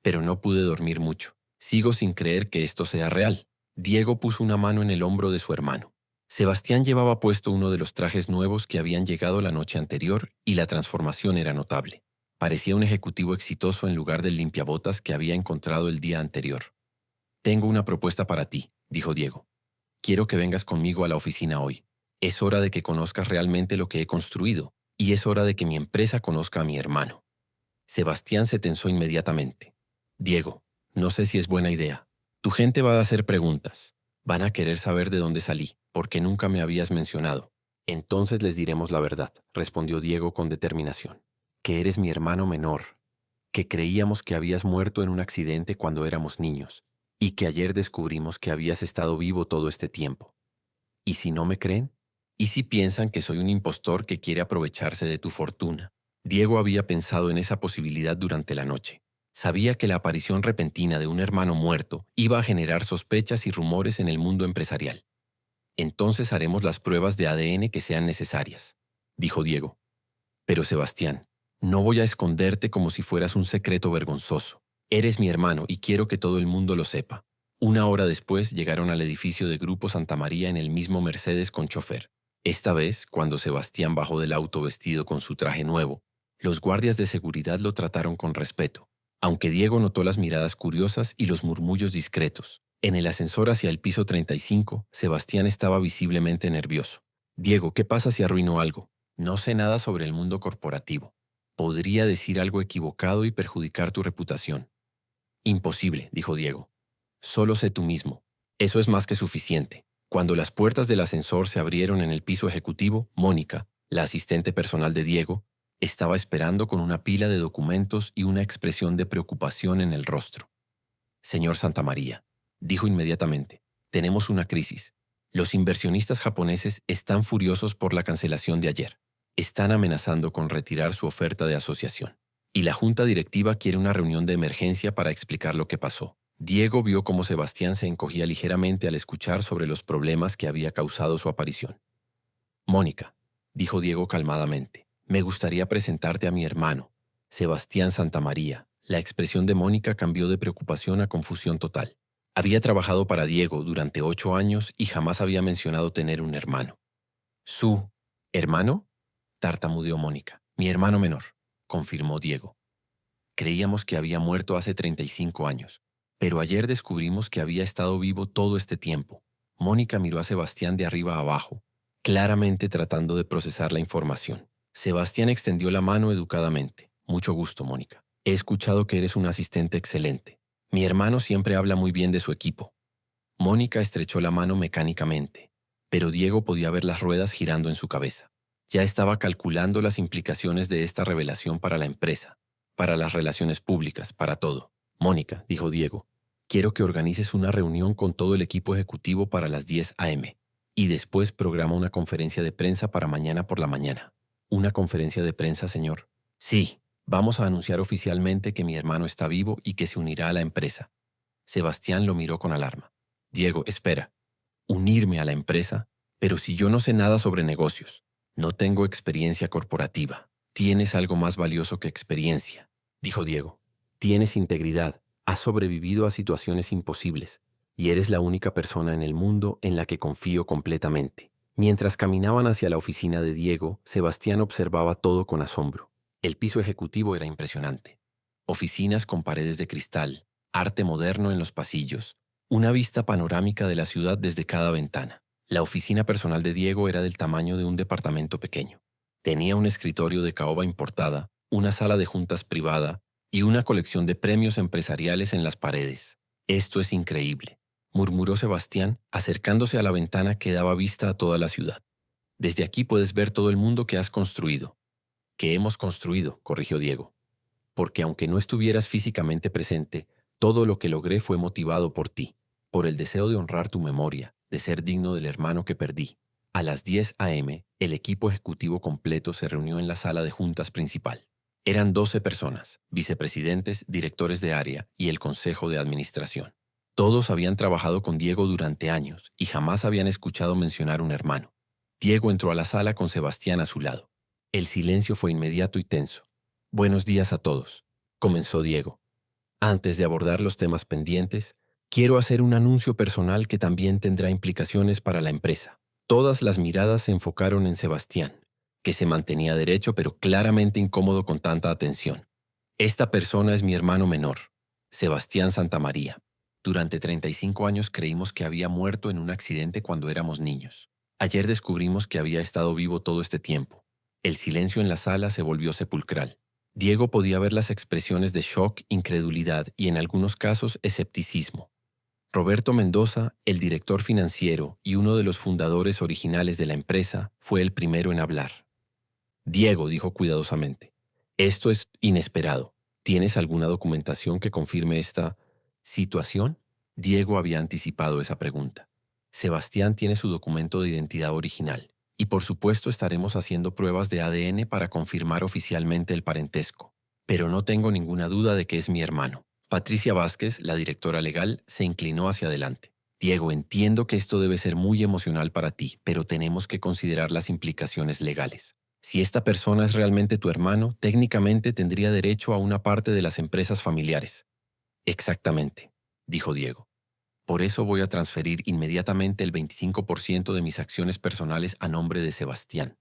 Pero no pude dormir mucho. Sigo sin creer que esto sea real. Diego puso una mano en el hombro de su hermano. Sebastián llevaba puesto uno de los trajes nuevos que habían llegado la noche anterior y la transformación era notable. Parecía un ejecutivo exitoso en lugar del limpiabotas que había encontrado el día anterior. Tengo una propuesta para ti, dijo Diego. Quiero que vengas conmigo a la oficina hoy. Es hora de que conozcas realmente lo que he construido, y es hora de que mi empresa conozca a mi hermano. Sebastián se tensó inmediatamente. Diego, no sé si es buena idea. Tu gente va a hacer preguntas. Van a querer saber de dónde salí, porque nunca me habías mencionado. Entonces les diremos la verdad, respondió Diego con determinación. Que eres mi hermano menor, que creíamos que habías muerto en un accidente cuando éramos niños, y que ayer descubrimos que habías estado vivo todo este tiempo. ¿Y si no me creen? ¿Y si piensan que soy un impostor que quiere aprovecharse de tu fortuna? Diego había pensado en esa posibilidad durante la noche. Sabía que la aparición repentina de un hermano muerto iba a generar sospechas y rumores en el mundo empresarial. Entonces haremos las pruebas de ADN que sean necesarias, dijo Diego. Pero Sebastián, no voy a esconderte como si fueras un secreto vergonzoso. Eres mi hermano y quiero que todo el mundo lo sepa. Una hora después llegaron al edificio de Grupo Santa María en el mismo Mercedes con chofer. Esta vez, cuando Sebastián bajó del auto vestido con su traje nuevo, los guardias de seguridad lo trataron con respeto, aunque Diego notó las miradas curiosas y los murmullos discretos. En el ascensor hacia el piso 35, Sebastián estaba visiblemente nervioso. Diego, ¿qué pasa si arruino algo? No sé nada sobre el mundo corporativo. Podría decir algo equivocado y perjudicar tu reputación. Imposible, dijo Diego. Solo sé tú mismo. Eso es más que suficiente. Cuando las puertas del ascensor se abrieron en el piso ejecutivo, Mónica, la asistente personal de Diego, estaba esperando con una pila de documentos y una expresión de preocupación en el rostro. Señor Santamaría, dijo inmediatamente, tenemos una crisis. Los inversionistas japoneses están furiosos por la cancelación de ayer. Están amenazando con retirar su oferta de asociación. Y la junta directiva quiere una reunión de emergencia para explicar lo que pasó. Diego vio cómo Sebastián se encogía ligeramente al escuchar sobre los problemas que había causado su aparición. Mónica, dijo Diego calmadamente, me gustaría presentarte a mi hermano, Sebastián Santamaría. La expresión de Mónica cambió de preocupación a confusión total. Había trabajado para Diego durante 8 años y jamás había mencionado tener un hermano. ¿Su hermano?, tartamudeó Mónica. Mi hermano menor, confirmó Diego. Creíamos que había muerto hace 35 años, pero ayer descubrimos que había estado vivo todo este tiempo. Mónica miró a Sebastián de arriba a abajo, claramente tratando de procesar la información. Sebastián extendió la mano educadamente. Mucho gusto, Mónica. He escuchado que eres un asistente excelente. Mi hermano siempre habla muy bien de su equipo. Mónica estrechó la mano mecánicamente, pero Diego podía ver las ruedas girando en su cabeza. Ya estaba calculando las implicaciones de esta revelación para la empresa, para las relaciones públicas, para todo. Mónica, dijo Diego, quiero que organices una reunión con todo el equipo ejecutivo para las 10 a.m. y después programa una conferencia de prensa para mañana por la mañana. ¿Una conferencia de prensa, señor? Sí, vamos a anunciar oficialmente que mi hermano está vivo y que se unirá a la empresa. Sebastián lo miró con alarma. Diego, espera. ¿Unirme a la empresa? Pero si yo no sé nada sobre negocios, no tengo experiencia corporativa. Tienes algo más valioso que experiencia, dijo Diego. Tienes integridad, has sobrevivido a situaciones imposibles y eres la única persona en el mundo en la que confío completamente. Mientras caminaban hacia la oficina de Diego, Sebastián observaba todo con asombro. El piso ejecutivo era impresionante. Oficinas con paredes de cristal, arte moderno en los pasillos, una vista panorámica de la ciudad desde cada ventana. La oficina personal de Diego era del tamaño de un departamento pequeño. Tenía un escritorio de caoba importada, una sala de juntas privada y una colección de premios empresariales en las paredes. Esto es increíble, murmuró Sebastián, acercándose a la ventana que daba vista a toda la ciudad. Desde aquí puedes ver todo el mundo que has construido. Que hemos construido, corrigió Diego. Porque aunque no estuvieras físicamente presente, todo lo que logré fue motivado por ti, por el deseo de honrar tu memoria, de ser digno del hermano que perdí. A las 10 a.m., el equipo ejecutivo completo se reunió en la sala de juntas principal. Eran 12 personas, vicepresidentes, directores de área y el consejo de administración. Todos habían trabajado con Diego durante años y jamás habían escuchado mencionar un hermano. Diego entró a la sala con Sebastián a su lado. El silencio fue inmediato y tenso. Buenos días a todos, comenzó Diego. Antes de abordar los temas pendientes, quiero hacer un anuncio personal que también tendrá implicaciones para la empresa. Todas las miradas se enfocaron en Sebastián, que se mantenía derecho pero claramente incómodo con tanta atención. Esta persona es mi hermano menor, Sebastián Santamaría. Durante 35 años creímos que había muerto en un accidente cuando éramos niños. Ayer descubrimos que había estado vivo todo este tiempo. El silencio en la sala se volvió sepulcral. Diego podía ver las expresiones de shock, incredulidad y en algunos casos escepticismo. Roberto Mendoza, el director financiero y uno de los fundadores originales de la empresa, fue el primero en hablar. Diego dijo cuidadosamente, esto es inesperado. ¿Tienes alguna documentación que confirme esta situación? Diego había anticipado esa pregunta. Sebastián tiene su documento de identidad original. Y por supuesto estaremos haciendo pruebas de ADN para confirmar oficialmente el parentesco. Pero no tengo ninguna duda de que es mi hermano. Patricia Vázquez, la directora legal, se inclinó hacia adelante. Diego, entiendo que esto debe ser muy emocional para ti, pero tenemos que considerar las implicaciones legales. Si esta persona es realmente tu hermano, técnicamente tendría derecho a una parte de las empresas familiares. Exactamente, dijo Diego. Por eso voy a transferir inmediatamente el 25% de mis acciones personales a nombre de Sebastián.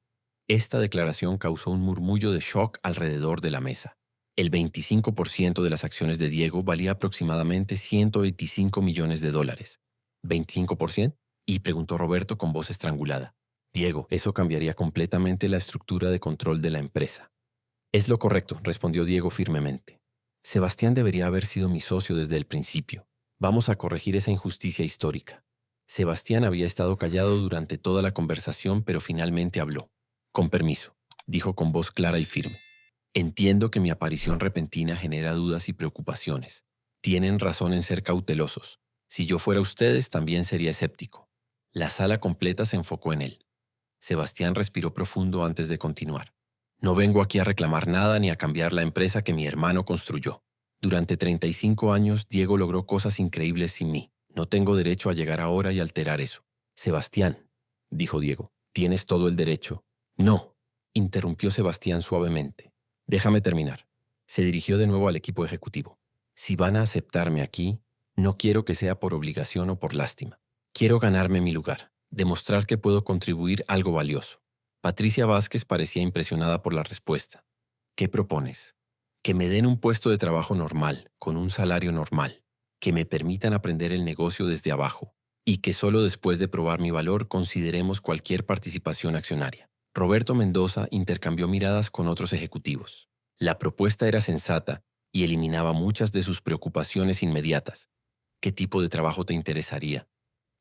Esta declaración causó un murmullo de shock alrededor de la mesa. El 25% de las acciones de Diego valía aproximadamente 125 millones de dólares. ¿25%? Y preguntó Roberto con voz estrangulada. Diego, eso cambiaría completamente la estructura de control de la empresa. Es lo correcto, respondió Diego firmemente. Sebastián debería haber sido mi socio desde el principio. Vamos a corregir esa injusticia histórica. Sebastián había estado callado durante toda la conversación, pero finalmente habló. Con permiso, dijo con voz clara y firme. Entiendo que mi aparición repentina genera dudas y preocupaciones. Tienen razón en ser cautelosos. Si yo fuera ustedes, también sería escéptico. La sala completa se enfocó en él. Sebastián respiró profundo antes de continuar. No vengo aquí a reclamar nada ni a cambiar la empresa que mi hermano construyó. Durante 35 años, Diego logró cosas increíbles sin mí. No tengo derecho a llegar ahora y alterar eso. Sebastián, dijo Diego, tienes todo el derecho. No, interrumpió Sebastián suavemente. Déjame terminar. Se dirigió de nuevo al equipo ejecutivo. Si van a aceptarme aquí, no quiero que sea por obligación o por lástima. Quiero ganarme mi lugar, demostrar que puedo contribuir algo valioso. Patricia Vázquez parecía impresionada por la respuesta. ¿Qué propones? Que me den un puesto de trabajo normal, con un salario normal, que me permitan aprender el negocio desde abajo, y que solo después de probar mi valor consideremos cualquier participación accionaria. Roberto Mendoza intercambió miradas con otros ejecutivos. La propuesta era sensata y eliminaba muchas de sus preocupaciones inmediatas. ¿Qué tipo de trabajo te interesaría?,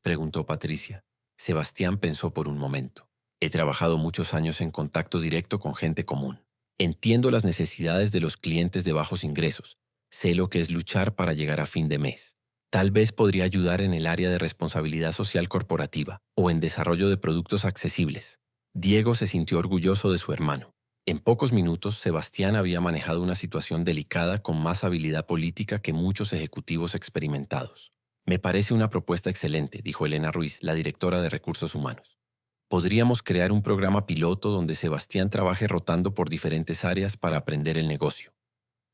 preguntó Patricia. Sebastián pensó por un momento. He trabajado muchos años en contacto directo con gente común. Entiendo las necesidades de los clientes de bajos ingresos. Sé lo que es luchar para llegar a fin de mes. Tal vez podría ayudar en el área de responsabilidad social corporativa o en desarrollo de productos accesibles. Diego se sintió orgulloso de su hermano. En pocos minutos, Sebastián había manejado una situación delicada con más habilidad política que muchos ejecutivos experimentados. Me parece una propuesta excelente, dijo Elena Ruiz, la directora de Recursos Humanos. Podríamos crear un programa piloto donde Sebastián trabaje rotando por diferentes áreas para aprender el negocio.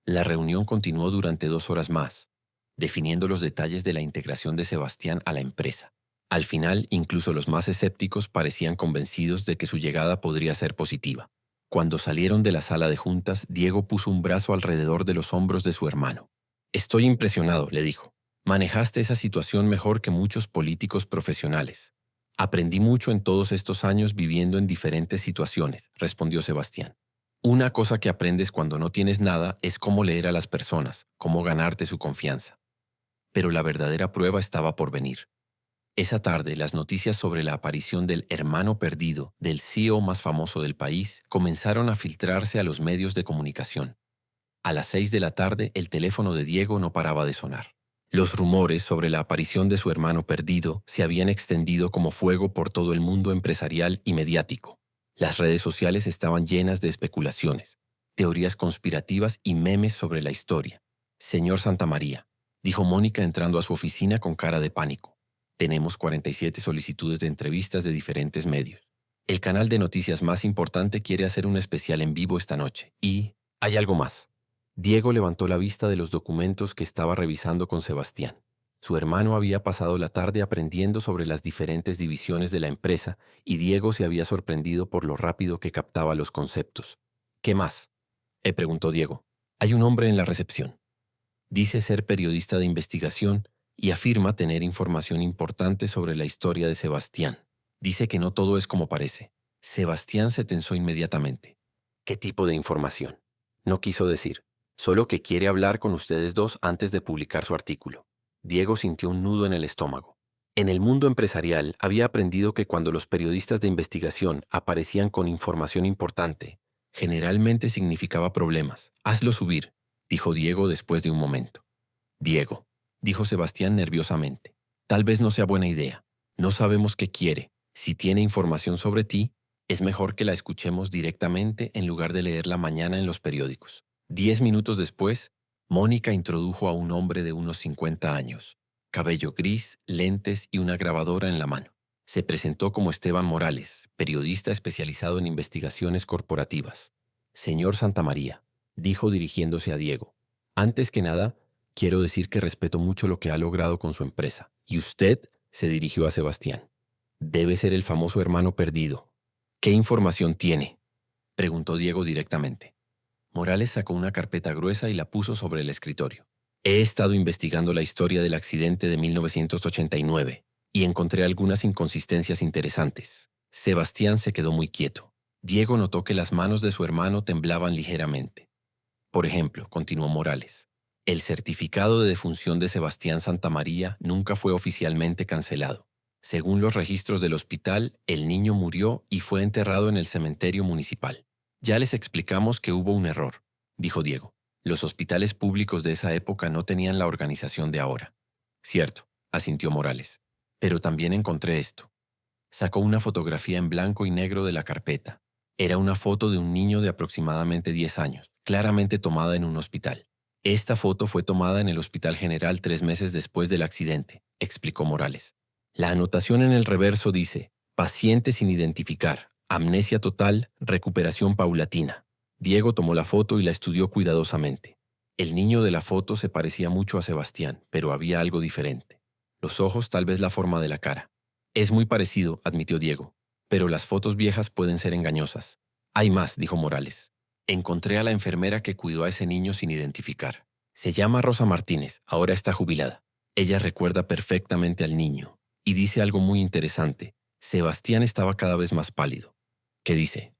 La reunión continuó durante 2 horas más, definiendo los detalles de la integración de Sebastián a la empresa. Al final, incluso los más escépticos parecían convencidos de que su llegada podría ser positiva. Cuando salieron de la sala de juntas, Diego puso un brazo alrededor de los hombros de su hermano. Estoy impresionado, le dijo. Manejaste esa situación mejor que muchos políticos profesionales. Aprendí mucho en todos estos años viviendo en diferentes situaciones, respondió Sebastián. Una cosa que aprendes cuando no tienes nada es cómo leer a las personas, cómo ganarte su confianza. Pero la verdadera prueba estaba por venir. Esa tarde, las noticias sobre la aparición del hermano perdido del CEO más famoso del país comenzaron a filtrarse a los medios de comunicación. A las 6 de la tarde, el teléfono de Diego no paraba de sonar. Los rumores sobre la aparición de su hermano perdido se habían extendido como fuego por todo el mundo empresarial y mediático. Las redes sociales estaban llenas de especulaciones, teorías conspirativas y memes sobre la historia. Señor Santamaría, dijo Mónica entrando a su oficina con cara de pánico. Tenemos 47 solicitudes de entrevistas de diferentes medios. El canal de noticias más importante quiere hacer un especial en vivo esta noche. Y hay algo más. Diego levantó la vista de los documentos que estaba revisando con Sebastián. Su hermano había pasado la tarde aprendiendo sobre las diferentes divisiones de la empresa y Diego se había sorprendido por lo rápido que captaba los conceptos. ¿Qué más? Preguntó Diego. Hay un hombre en la recepción. Dice ser periodista de investigación y afirma tener información importante sobre la historia de Sebastián. Dice que no todo es como parece. Sebastián se tensó inmediatamente. ¿Qué tipo de información? No quiso decir. Solo que quiere hablar con ustedes dos antes de publicar su artículo. Diego sintió un nudo en el estómago. En el mundo empresarial había aprendido que cuando los periodistas de investigación aparecían con información importante, generalmente significaba problemas. Hazlo subir, dijo Diego después de un momento. Diego, dijo Sebastián nerviosamente. Tal vez no sea buena idea. No sabemos qué quiere. Si tiene información sobre ti, es mejor que la escuchemos directamente en lugar de leerla mañana en los periódicos. 10 minutos después, Mónica introdujo a un hombre de unos 50 años, cabello gris, lentes y una grabadora en la mano. Se presentó como Esteban Morales, periodista especializado en investigaciones corporativas. Señor Santamaría, dijo dirigiéndose a Diego. Antes que nada, quiero decir que respeto mucho lo que ha logrado con su empresa. Y usted, se dirigió a Sebastián, debe ser el famoso hermano perdido. ¿Qué información tiene?, preguntó Diego directamente. Morales sacó una carpeta gruesa y la puso sobre el escritorio. He estado investigando la historia del accidente de 1989 y encontré algunas inconsistencias interesantes. Sebastián se quedó muy quieto. Diego notó que las manos de su hermano temblaban ligeramente. Por ejemplo, continuó Morales, el certificado de defunción de Sebastián Santamaría nunca fue oficialmente cancelado. Según los registros del hospital, el niño murió y fue enterrado en el cementerio municipal. Ya les explicamos que hubo un error, dijo Diego. Los hospitales públicos de esa época no tenían la organización de ahora. Cierto, asintió Morales. Pero también encontré esto. Sacó una fotografía en blanco y negro de la carpeta. Era una foto de un niño de aproximadamente 10 años, claramente tomada en un hospital. Esta foto fue tomada en el Hospital General 3 meses después del accidente, explicó Morales. La anotación en el reverso dice, paciente sin identificar, amnesia total, recuperación paulatina. Diego tomó la foto y la estudió cuidadosamente. El niño de la foto se parecía mucho a Sebastián, pero había algo diferente. Los ojos, tal vez la forma de la cara. Es muy parecido, admitió Diego, pero las fotos viejas pueden ser engañosas. Hay más, dijo Morales. Encontré a la enfermera que cuidó a ese niño sin identificar. Se llama Rosa Martínez, ahora está jubilada. Ella recuerda perfectamente al niño y dice algo muy interesante. Sebastián estaba cada vez más pálido. ¿Qué dice?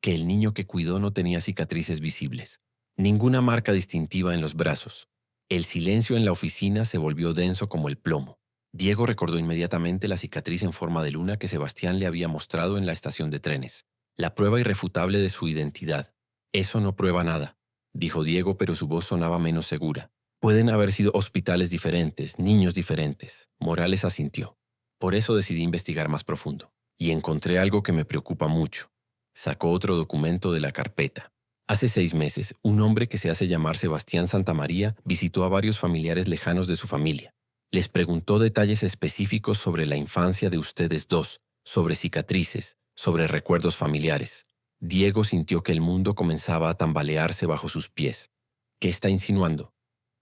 Que el niño que cuidó no tenía cicatrices visibles, ninguna marca distintiva en los brazos. El silencio en la oficina se volvió denso como el plomo. Diego recordó inmediatamente la cicatriz en forma de luna que Sebastián le había mostrado en la estación de trenes, la prueba irrefutable de su identidad. Eso no prueba nada, dijo Diego, pero su voz sonaba menos segura. Pueden haber sido hospitales diferentes, niños diferentes. Morales asintió. Por eso decidí investigar más profundo. Y encontré algo que me preocupa mucho. Sacó otro documento de la carpeta. Hace 6 meses, un hombre que se hace llamar Sebastián Santamaría visitó a varios familiares lejanos de su familia. Les preguntó detalles específicos sobre la infancia de ustedes dos, sobre cicatrices, sobre recuerdos familiares. Diego sintió que el mundo comenzaba a tambalearse bajo sus pies. ¿Qué está insinuando?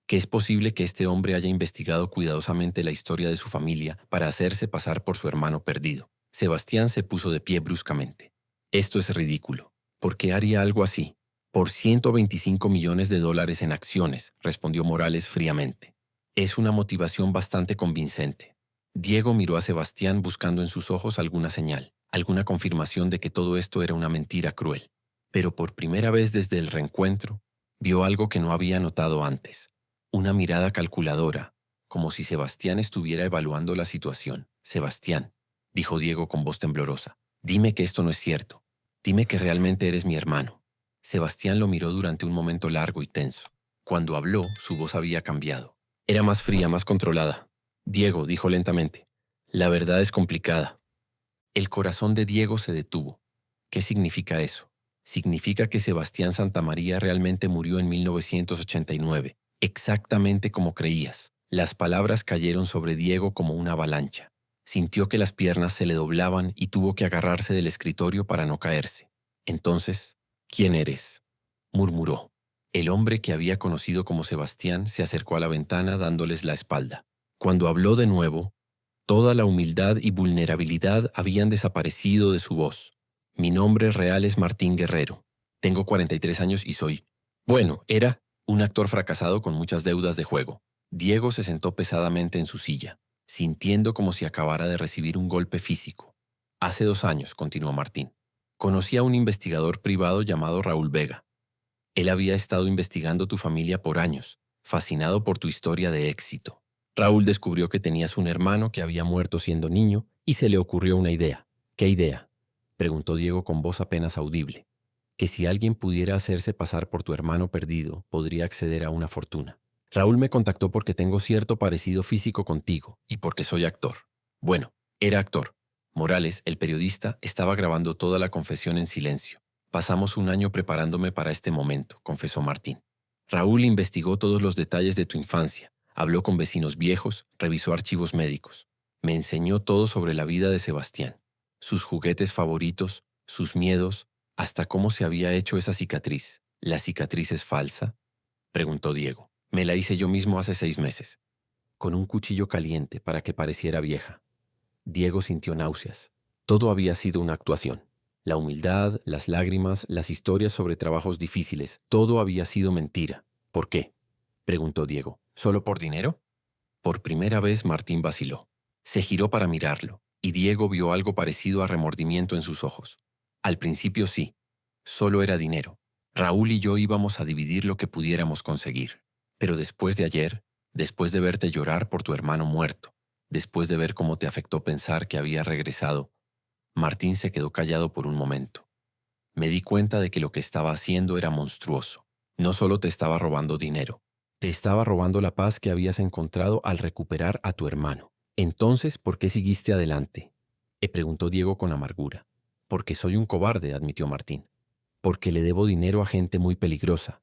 Que es posible que este hombre haya investigado cuidadosamente la historia de su familia para hacerse pasar por su hermano perdido. Sebastián se puso de pie bruscamente. Esto es ridículo. ¿Por qué haría algo así? Por $125 millones en acciones, respondió Morales fríamente. Es una motivación bastante convincente. Diego miró a Sebastián buscando en sus ojos alguna señal, alguna confirmación de que todo esto era una mentira cruel. Pero por primera vez desde el reencuentro, vio algo que no había notado antes. Una mirada calculadora, como si Sebastián estuviera evaluando la situación. «Sebastián», dijo Diego con voz temblorosa, «dime que esto no es cierto. Dime que realmente eres mi hermano». Sebastián lo miró durante un momento largo y tenso. Cuando habló, su voz había cambiado. Era más fría, más controlada. «Diego», dijo lentamente, «la verdad es complicada». El corazón de Diego se detuvo. ¿Qué significa eso? Significa que Sebastián Santamaría realmente murió en 1989, exactamente como creías. Las palabras cayeron sobre Diego como una avalancha. Sintió que las piernas se le doblaban y tuvo que agarrarse del escritorio para no caerse. Entonces, ¿quién eres?, murmuró. El hombre que había conocido como Sebastián se acercó a la ventana dándoles la espalda. Cuando habló de nuevo, toda la humildad y vulnerabilidad habían desaparecido de su voz. «Mi nombre real es Martín Guerrero. Tengo 43 años y era un actor fracasado con muchas deudas de juego». Diego se sentó pesadamente en su silla, sintiendo como si acabara de recibir un golpe físico. «Hace 2 años», continuó Martín, «conocí a un investigador privado llamado Raúl Vega. Él había estado investigando tu familia por años, fascinado por tu historia de éxito. Raúl descubrió que tenías un hermano que había muerto siendo niño y se le ocurrió una idea». «¿Qué idea?», preguntó Diego con voz apenas audible. «Que si alguien pudiera hacerse pasar por tu hermano perdido, podría acceder a una fortuna. Raúl me contactó porque tengo cierto parecido físico contigo y porque soy actor». Bueno, era actor. Morales, el periodista, estaba grabando toda la confesión en silencio. «Pasamos un año preparándome para este momento», confesó Martín. «Raúl investigó todos los detalles de tu infancia, habló con vecinos viejos, revisó archivos médicos. Me enseñó todo sobre la vida de Sebastián, sus juguetes favoritos, sus miedos, hasta cómo se había hecho esa cicatriz». «¿La cicatriz es falsa?», preguntó Diego. «Me la hice yo mismo hace 6 meses, con un cuchillo caliente para que pareciera vieja». Diego sintió náuseas. Todo había sido una actuación. La humildad, las lágrimas, las historias sobre trabajos difíciles, todo había sido mentira. «¿Por qué?», preguntó Diego. «¿Solo por dinero?». Por primera vez Martín vaciló. Se giró para mirarlo, y Diego vio algo parecido a remordimiento en sus ojos. «Al principio sí, solo era dinero. Raúl y yo íbamos a dividir lo que pudiéramos conseguir. Pero después de ayer, después de verte llorar por tu hermano muerto, después de ver cómo te afectó pensar que había regresado». Martín se quedó callado por un momento. «Me di cuenta de que lo que estaba haciendo era monstruoso. No solo te estaba robando dinero, te estaba robando la paz que habías encontrado al recuperar a tu hermano. Entonces, ¿por qué seguiste adelante?», preguntó Diego con amargura. «Porque soy un cobarde», admitió Martín. «Porque le debo dinero a gente muy peligrosa.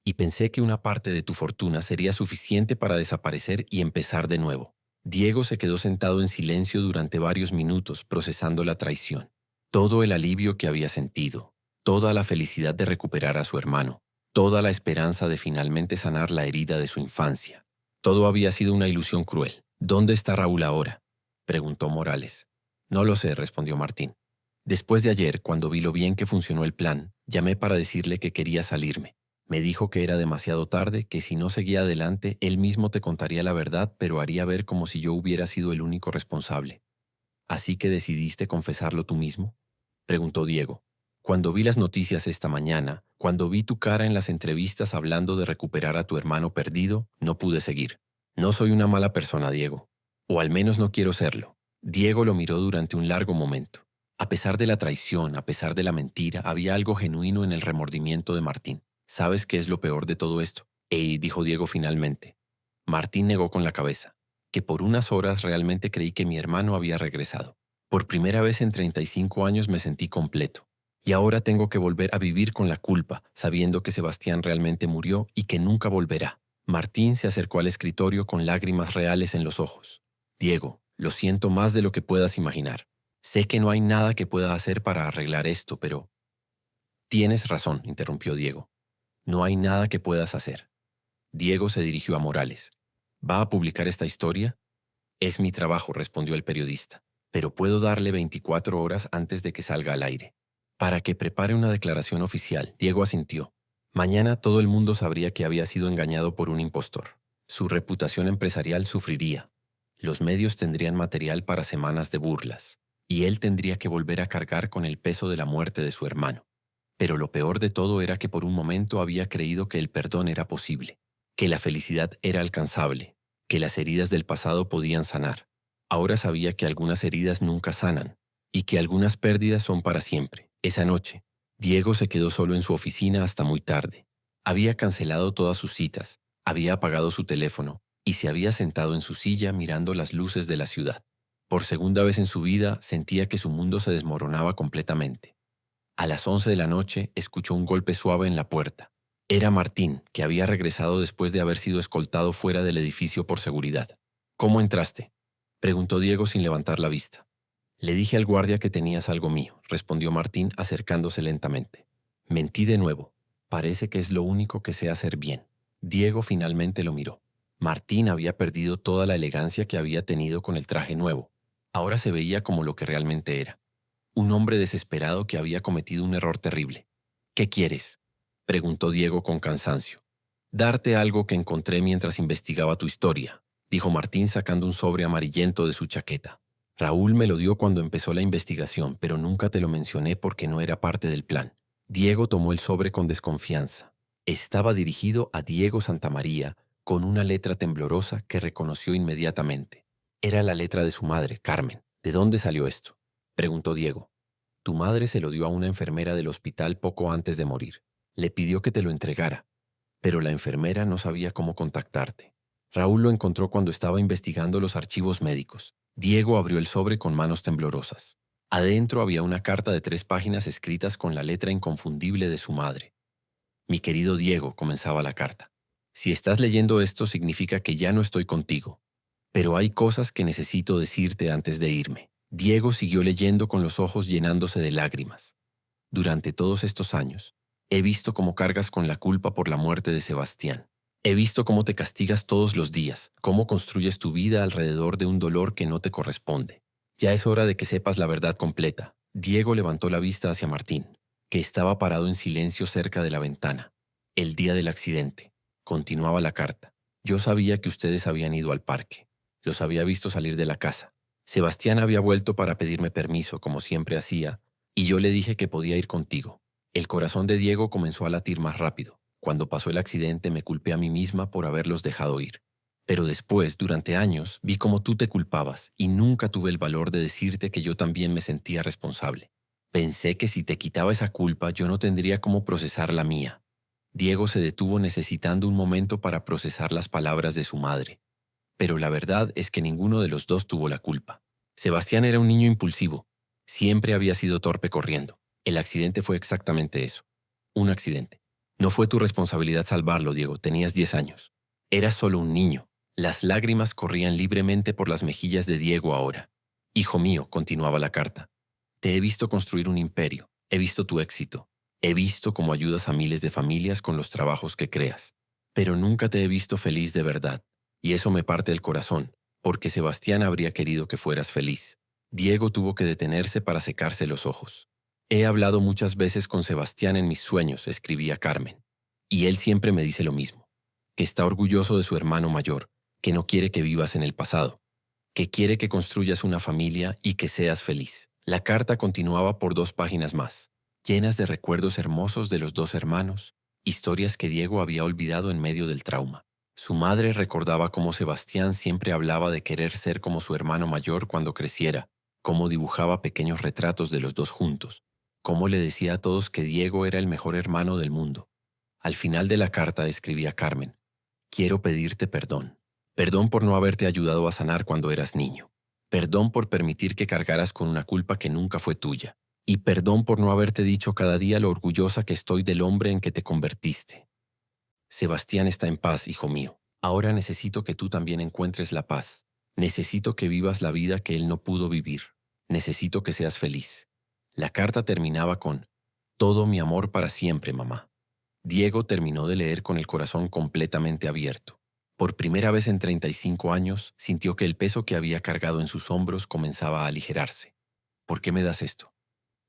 Y pensé que una parte de tu fortuna sería suficiente para desaparecer y empezar de nuevo». Diego se quedó sentado en silencio durante varios minutos procesando la traición. Todo el alivio que había sentido, toda la felicidad de recuperar a su hermano, toda la esperanza de finalmente sanar la herida de su infancia. Todo había sido una ilusión cruel. «¿Dónde está Raúl ahora?», preguntó Morales. «No lo sé», respondió Martín. «Después de ayer, cuando vi lo bien que funcionó el plan, llamé para decirle que quería salirme. Me dijo que era demasiado tarde, que si no seguía adelante, él mismo te contaría la verdad, pero haría ver como si yo hubiera sido el único responsable». «¿Así que decidiste confesarlo tú mismo?», preguntó Diego. «Cuando vi las noticias esta mañana, cuando vi tu cara en las entrevistas hablando de recuperar a tu hermano perdido, no pude seguir. No soy una mala persona, Diego. O al menos no quiero serlo». Diego lo miró durante un largo momento. A pesar de la traición, a pesar de la mentira, había algo genuino en el remordimiento de Martín. «¿Sabes qué es lo peor de todo esto?», dijo Diego finalmente. Martín negó con la cabeza. «Que por unas horas realmente creí que mi hermano había regresado. Por primera vez en 35 años me sentí completo. Y ahora tengo que volver a vivir con la culpa, sabiendo que Sebastián realmente murió y que nunca volverá». Martín se acercó al escritorio con lágrimas reales en los ojos. «Diego, lo siento más de lo que puedas imaginar. Sé que no hay nada que pueda hacer para arreglar esto, pero...». «Tienes razón», interrumpió Diego. «No hay nada que puedas hacer». Diego se dirigió a Morales. «¿Va a publicar esta historia?». «Es mi trabajo», respondió el periodista, «pero puedo darle 24 horas antes de que salga al aire». «Para que prepare una declaración oficial», Diego asintió. «Mañana todo el mundo sabría que había sido engañado por un impostor. Su reputación empresarial sufriría. Los medios tendrían material para semanas de burlas. Y él tendría que volver a cargar con el peso de la muerte de su hermano. Pero lo peor de todo era que por un momento había creído que el perdón era posible, que la felicidad era alcanzable. que las heridas del pasado podían sanar. Ahora sabía que algunas heridas nunca sanan y que algunas pérdidas son para siempre. Esa noche, Diego se quedó solo en su oficina hasta muy tarde. Había cancelado todas sus citas, había apagado su teléfono y se había sentado en su silla mirando las luces de la ciudad. Por segunda vez en su vida sentía que su mundo se desmoronaba completamente. A las 11 de la noche escuchó un golpe suave en la puerta. Era Martín, que había regresado después de haber sido escoltado fuera del edificio por seguridad. ¿Cómo entraste?, preguntó Diego sin levantar la vista. Le dije al guardia que tenías algo mío, respondió Martín acercándose lentamente. Mentí de nuevo. Parece que es lo único que sé hacer bien. Diego finalmente lo miró. Martín había perdido toda la elegancia que había tenido con el traje nuevo. Ahora se veía como lo que realmente era. Un hombre desesperado que había cometido un error terrible. ¿Qué quieres?, preguntó Diego con cansancio. Darte algo que encontré mientras investigaba tu historia, dijo Martín sacando un sobre amarillento de su chaqueta. Raúl me lo dio cuando empezó la investigación, pero nunca te lo mencioné porque no era parte del plan. Diego tomó el sobre con desconfianza. Estaba dirigido a Diego Santamaría con una letra temblorosa que reconoció inmediatamente. Era la letra de su madre, Carmen. ¿De dónde salió esto?, preguntó Diego. Tu madre se lo dio a una enfermera del hospital poco antes de morir. Le pidió que te lo entregara, pero la enfermera no sabía cómo contactarte. Raúl lo encontró cuando estaba investigando los archivos médicos. Diego abrió el sobre con manos temblorosas. Adentro había una carta de 3 páginas escritas con la letra inconfundible de su madre. Mi querido Diego, comenzaba la carta. Si estás leyendo esto significa que ya no estoy contigo. Pero hay cosas que necesito decirte antes de irme. Diego siguió leyendo con los ojos llenándose de lágrimas. Durante todos estos años, he visto cómo cargas con la culpa por la muerte de Sebastián. He visto cómo te castigas todos los días, cómo construyes tu vida alrededor de un dolor que no te corresponde. Ya es hora de que sepas la verdad completa. Diego levantó la vista hacia Martín, que estaba parado en silencio cerca de la ventana. El día del accidente, continuaba la carta. Yo sabía que ustedes habían ido al parque. Los había visto salir de la casa. Sebastián había vuelto para pedirme permiso, como siempre hacía, y yo le dije que podía ir contigo. El corazón de Diego comenzó a latir más rápido. Cuando pasó el accidente me culpé a mí misma por haberlos dejado ir. Pero después, durante años, vi cómo tú te culpabas y nunca tuve el valor de decirte que yo también me sentía responsable. Pensé que si te quitaba esa culpa yo no tendría cómo procesar la mía. Diego se detuvo necesitando un momento para procesar las palabras de su madre. Pero la verdad es que ninguno de los dos tuvo la culpa. Sebastián era un niño impulsivo. Siempre había sido torpe corriendo. El accidente fue exactamente eso. Un accidente. No fue tu responsabilidad salvarlo, Diego. Tenías 10 años. Eras solo un niño. Las lágrimas corrían libremente por las mejillas de Diego ahora. Hijo mío, continuaba la carta. Te he visto construir un imperio. He visto tu éxito. He visto cómo ayudas a miles de familias con los trabajos que creas. Pero nunca te he visto feliz de verdad. Y eso me parte el corazón, porque Sebastián habría querido que fueras feliz. Diego tuvo que detenerse para secarse los ojos. He hablado muchas veces con Sebastián en mis sueños, escribía Carmen. Y él siempre me dice lo mismo, que está orgulloso de su hermano mayor, que no quiere que vivas en el pasado, que quiere que construyas una familia y que seas feliz. La carta continuaba por 2 páginas más, llenas de recuerdos hermosos de los 2 hermanos, historias que Diego había olvidado en medio del trauma. Su madre recordaba cómo Sebastián siempre hablaba de querer ser como su hermano mayor cuando creciera, cómo dibujaba pequeños retratos de los dos juntos, cómo le decía a todos que Diego era el mejor hermano del mundo. Al final de la carta escribía Carmen, quiero pedirte perdón. Perdón por no haberte ayudado a sanar cuando eras niño. Perdón por permitir que cargaras con una culpa que nunca fue tuya. Y perdón por no haberte dicho cada día lo orgullosa que estoy del hombre en que te convertiste. Sebastián está en paz, hijo mío. Ahora necesito que tú también encuentres la paz. Necesito que vivas la vida que él no pudo vivir. Necesito que seas feliz. La carta terminaba con, todo mi amor para siempre, mamá. Diego terminó de leer con el corazón completamente abierto. Por primera vez en 35 años, sintió que el peso que había cargado en sus hombros comenzaba a aligerarse. ¿Por qué me das esto?,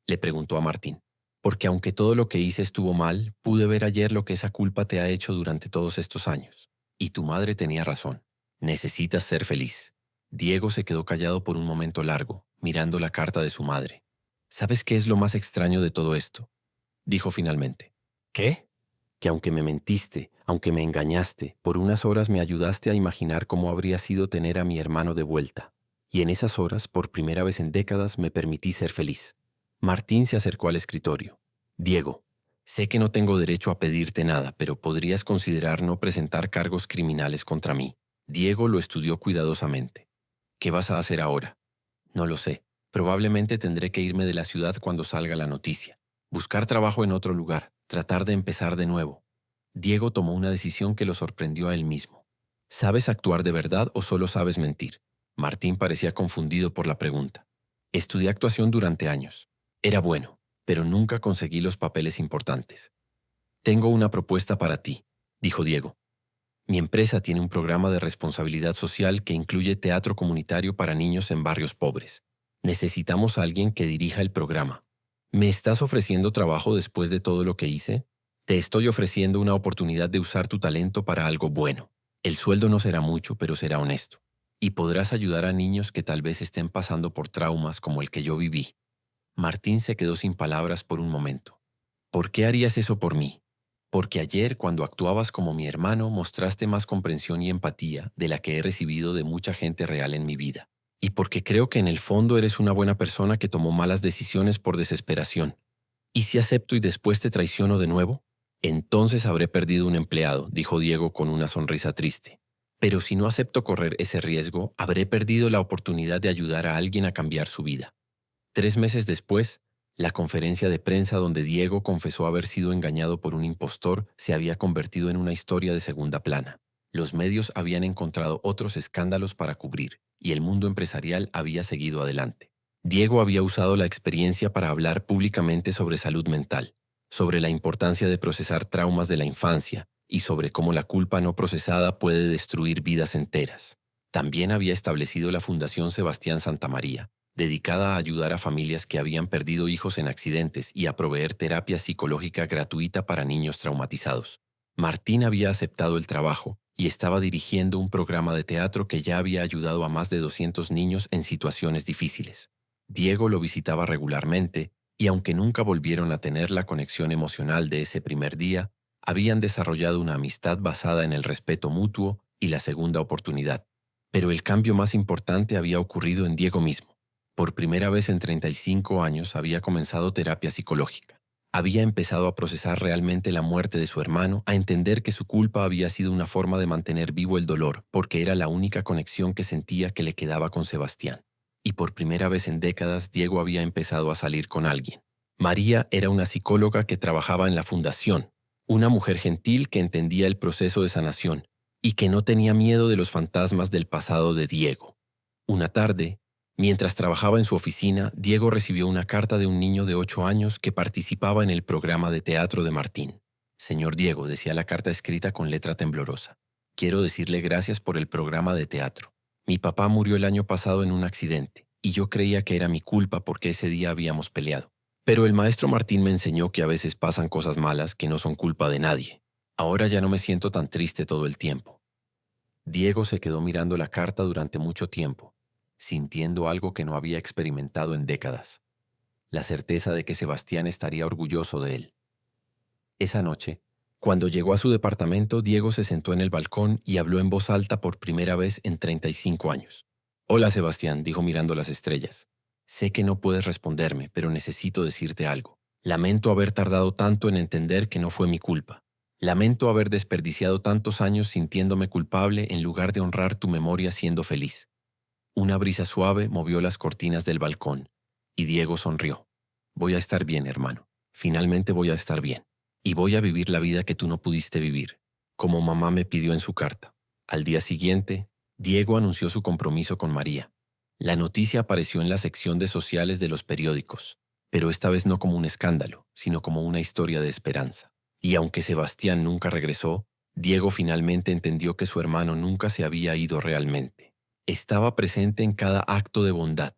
le preguntó a Martín. Porque aunque todo lo que hice estuvo mal, pude ver ayer lo que esa culpa te ha hecho durante todos estos años. Y tu madre tenía razón. Necesitas ser feliz. Diego se quedó callado por un momento largo, mirando la carta de su madre. ¿Sabes qué es lo más extraño de todo esto?, dijo finalmente. ¿Qué? que aunque me mentiste, aunque me engañaste, por unas horas me ayudaste a imaginar cómo habría sido tener a mi hermano de vuelta. Y en esas horas, por primera vez en décadas, me permití ser feliz. Martín se acercó al escritorio. Diego, sé que no tengo derecho a pedirte nada, pero podrías considerar no presentar cargos criminales contra mí. Diego lo estudió cuidadosamente. ¿Qué vas a hacer ahora? No lo sé. Probablemente tendré que irme de la ciudad cuando salga la noticia. Buscar trabajo en otro lugar, tratar de empezar de nuevo. Diego tomó una decisión que lo sorprendió a él mismo. ¿Sabes actuar de verdad o solo sabes mentir? Martín parecía confundido por la pregunta. Estudié actuación durante años. Era bueno, pero nunca conseguí los papeles importantes. Tengo una propuesta para ti, dijo Diego. Mi empresa tiene un programa de responsabilidad social que incluye teatro comunitario para niños en barrios pobres. Necesitamos a alguien que dirija el programa. ¿Me estás ofreciendo trabajo después de todo lo que hice? Te estoy ofreciendo una oportunidad de usar tu talento para algo bueno. El sueldo no será mucho, pero será honesto. Y podrás ayudar a niños que tal vez estén pasando por traumas como el que yo viví. Martín se quedó sin palabras por un momento. ¿Por qué harías eso por mí? Porque ayer, cuando actuabas como mi hermano, mostraste más comprensión y empatía de la que he recibido de mucha gente real en mi vida. Y porque creo que en el fondo eres una buena persona que tomó malas decisiones por desesperación. ¿Y si acepto y después te traiciono de nuevo? Entonces habré perdido un empleado, dijo Diego con una sonrisa triste. Pero si no acepto correr ese riesgo, habré perdido la oportunidad de ayudar a alguien a cambiar su vida. 3 meses después, la conferencia de prensa donde Diego confesó haber sido engañado por un impostor se había convertido en una historia de segunda plana. Los medios habían encontrado otros escándalos para cubrir, y el mundo empresarial había seguido adelante. Diego había usado la experiencia para hablar públicamente sobre salud mental, sobre la importancia de procesar traumas de la infancia y sobre cómo la culpa no procesada puede destruir vidas enteras. También había establecido la Fundación Sebastián Santamaría, dedicada a ayudar a familias que habían perdido hijos en accidentes y a proveer terapia psicológica gratuita para niños traumatizados. Martín había aceptado el trabajo y estaba dirigiendo un programa de teatro que ya había ayudado a más de 200 niños en situaciones difíciles. Diego lo visitaba regularmente y aunque nunca volvieron a tener la conexión emocional de ese primer día, habían desarrollado una amistad basada en el respeto mutuo y la segunda oportunidad. Pero el cambio más importante había ocurrido en Diego mismo. Por primera vez en 35 años había comenzado terapia psicológica. Había empezado a procesar realmente la muerte de su hermano, a entender que su culpa había sido una forma de mantener vivo el dolor, porque era la única conexión que sentía que le quedaba con Sebastián. Y por primera vez en décadas, Diego había empezado a salir con alguien. María era una psicóloga que trabajaba en la fundación, una mujer gentil que entendía el proceso de sanación y que no tenía miedo de los fantasmas del pasado de Diego. Una tarde, mientras trabajaba en su oficina, Diego recibió una carta de un niño de 8 años que participaba en el programa de teatro de Martín. Señor Diego, decía la carta escrita con letra temblorosa, quiero decirle gracias por el programa de teatro. Mi papá murió el año pasado en un accidente, y yo creía que era mi culpa porque ese día habíamos peleado. Pero el maestro Martín me enseñó que a veces pasan cosas malas que no son culpa de nadie. Ahora ya no me siento tan triste todo el tiempo. Diego se quedó mirando la carta durante mucho tiempo, sintiendo algo que no había experimentado en décadas, la certeza de que Sebastián estaría orgulloso de él. Esa noche, cuando llegó a su departamento, Diego se sentó en el balcón y habló en voz alta por primera vez en 35 años. Hola Sebastián, dijo mirando las estrellas. Sé que no puedes responderme, pero necesito decirte algo. Lamento haber tardado tanto en entender que no fue mi culpa. Lamento haber desperdiciado tantos años sintiéndome culpable en lugar de honrar tu memoria siendo feliz. Una brisa suave movió las cortinas del balcón, y Diego sonrió. Voy a estar bien, hermano. Finalmente voy a estar bien. Y voy a vivir la vida que tú no pudiste vivir, como mamá me pidió en su carta. Al día siguiente, Diego anunció su compromiso con María. La noticia apareció en la sección de sociales de los periódicos, pero esta vez no como un escándalo, sino como una historia de esperanza. Y aunque Sebastián nunca regresó, Diego finalmente entendió que su hermano nunca se había ido realmente. Estaba presente en cada acto de bondad,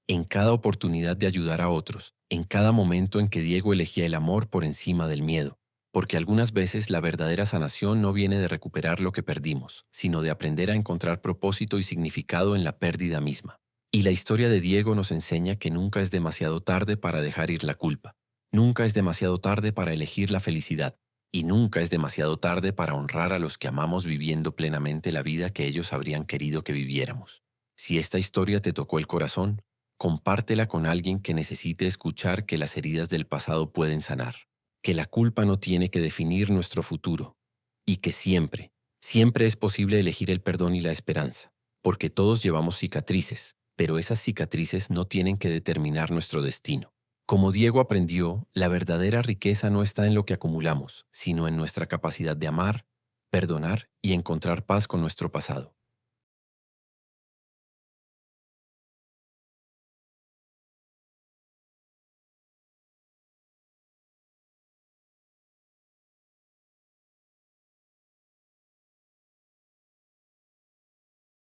en cada oportunidad de ayudar a otros, en cada momento en que Diego elegía el amor por encima del miedo, porque algunas veces la verdadera sanación no viene de recuperar lo que perdimos, sino de aprender a encontrar propósito y significado en la pérdida misma. Y la historia de Diego nos enseña que nunca es demasiado tarde para dejar ir la culpa, nunca es demasiado tarde para elegir la felicidad, Y nunca es demasiado tarde para honrar a los que amamos viviendo plenamente la vida que ellos habrían querido que viviéramos. Si esta historia te tocó el corazón, compártela con alguien que necesite escuchar que las heridas del pasado pueden sanar, que la culpa no tiene que definir nuestro futuro y que siempre, siempre es posible elegir el perdón y la esperanza, porque todos llevamos cicatrices, pero esas cicatrices no tienen que determinar nuestro destino. Como Diego aprendió, la verdadera riqueza no está en lo que acumulamos, sino en nuestra capacidad de amar, perdonar y encontrar paz con nuestro pasado.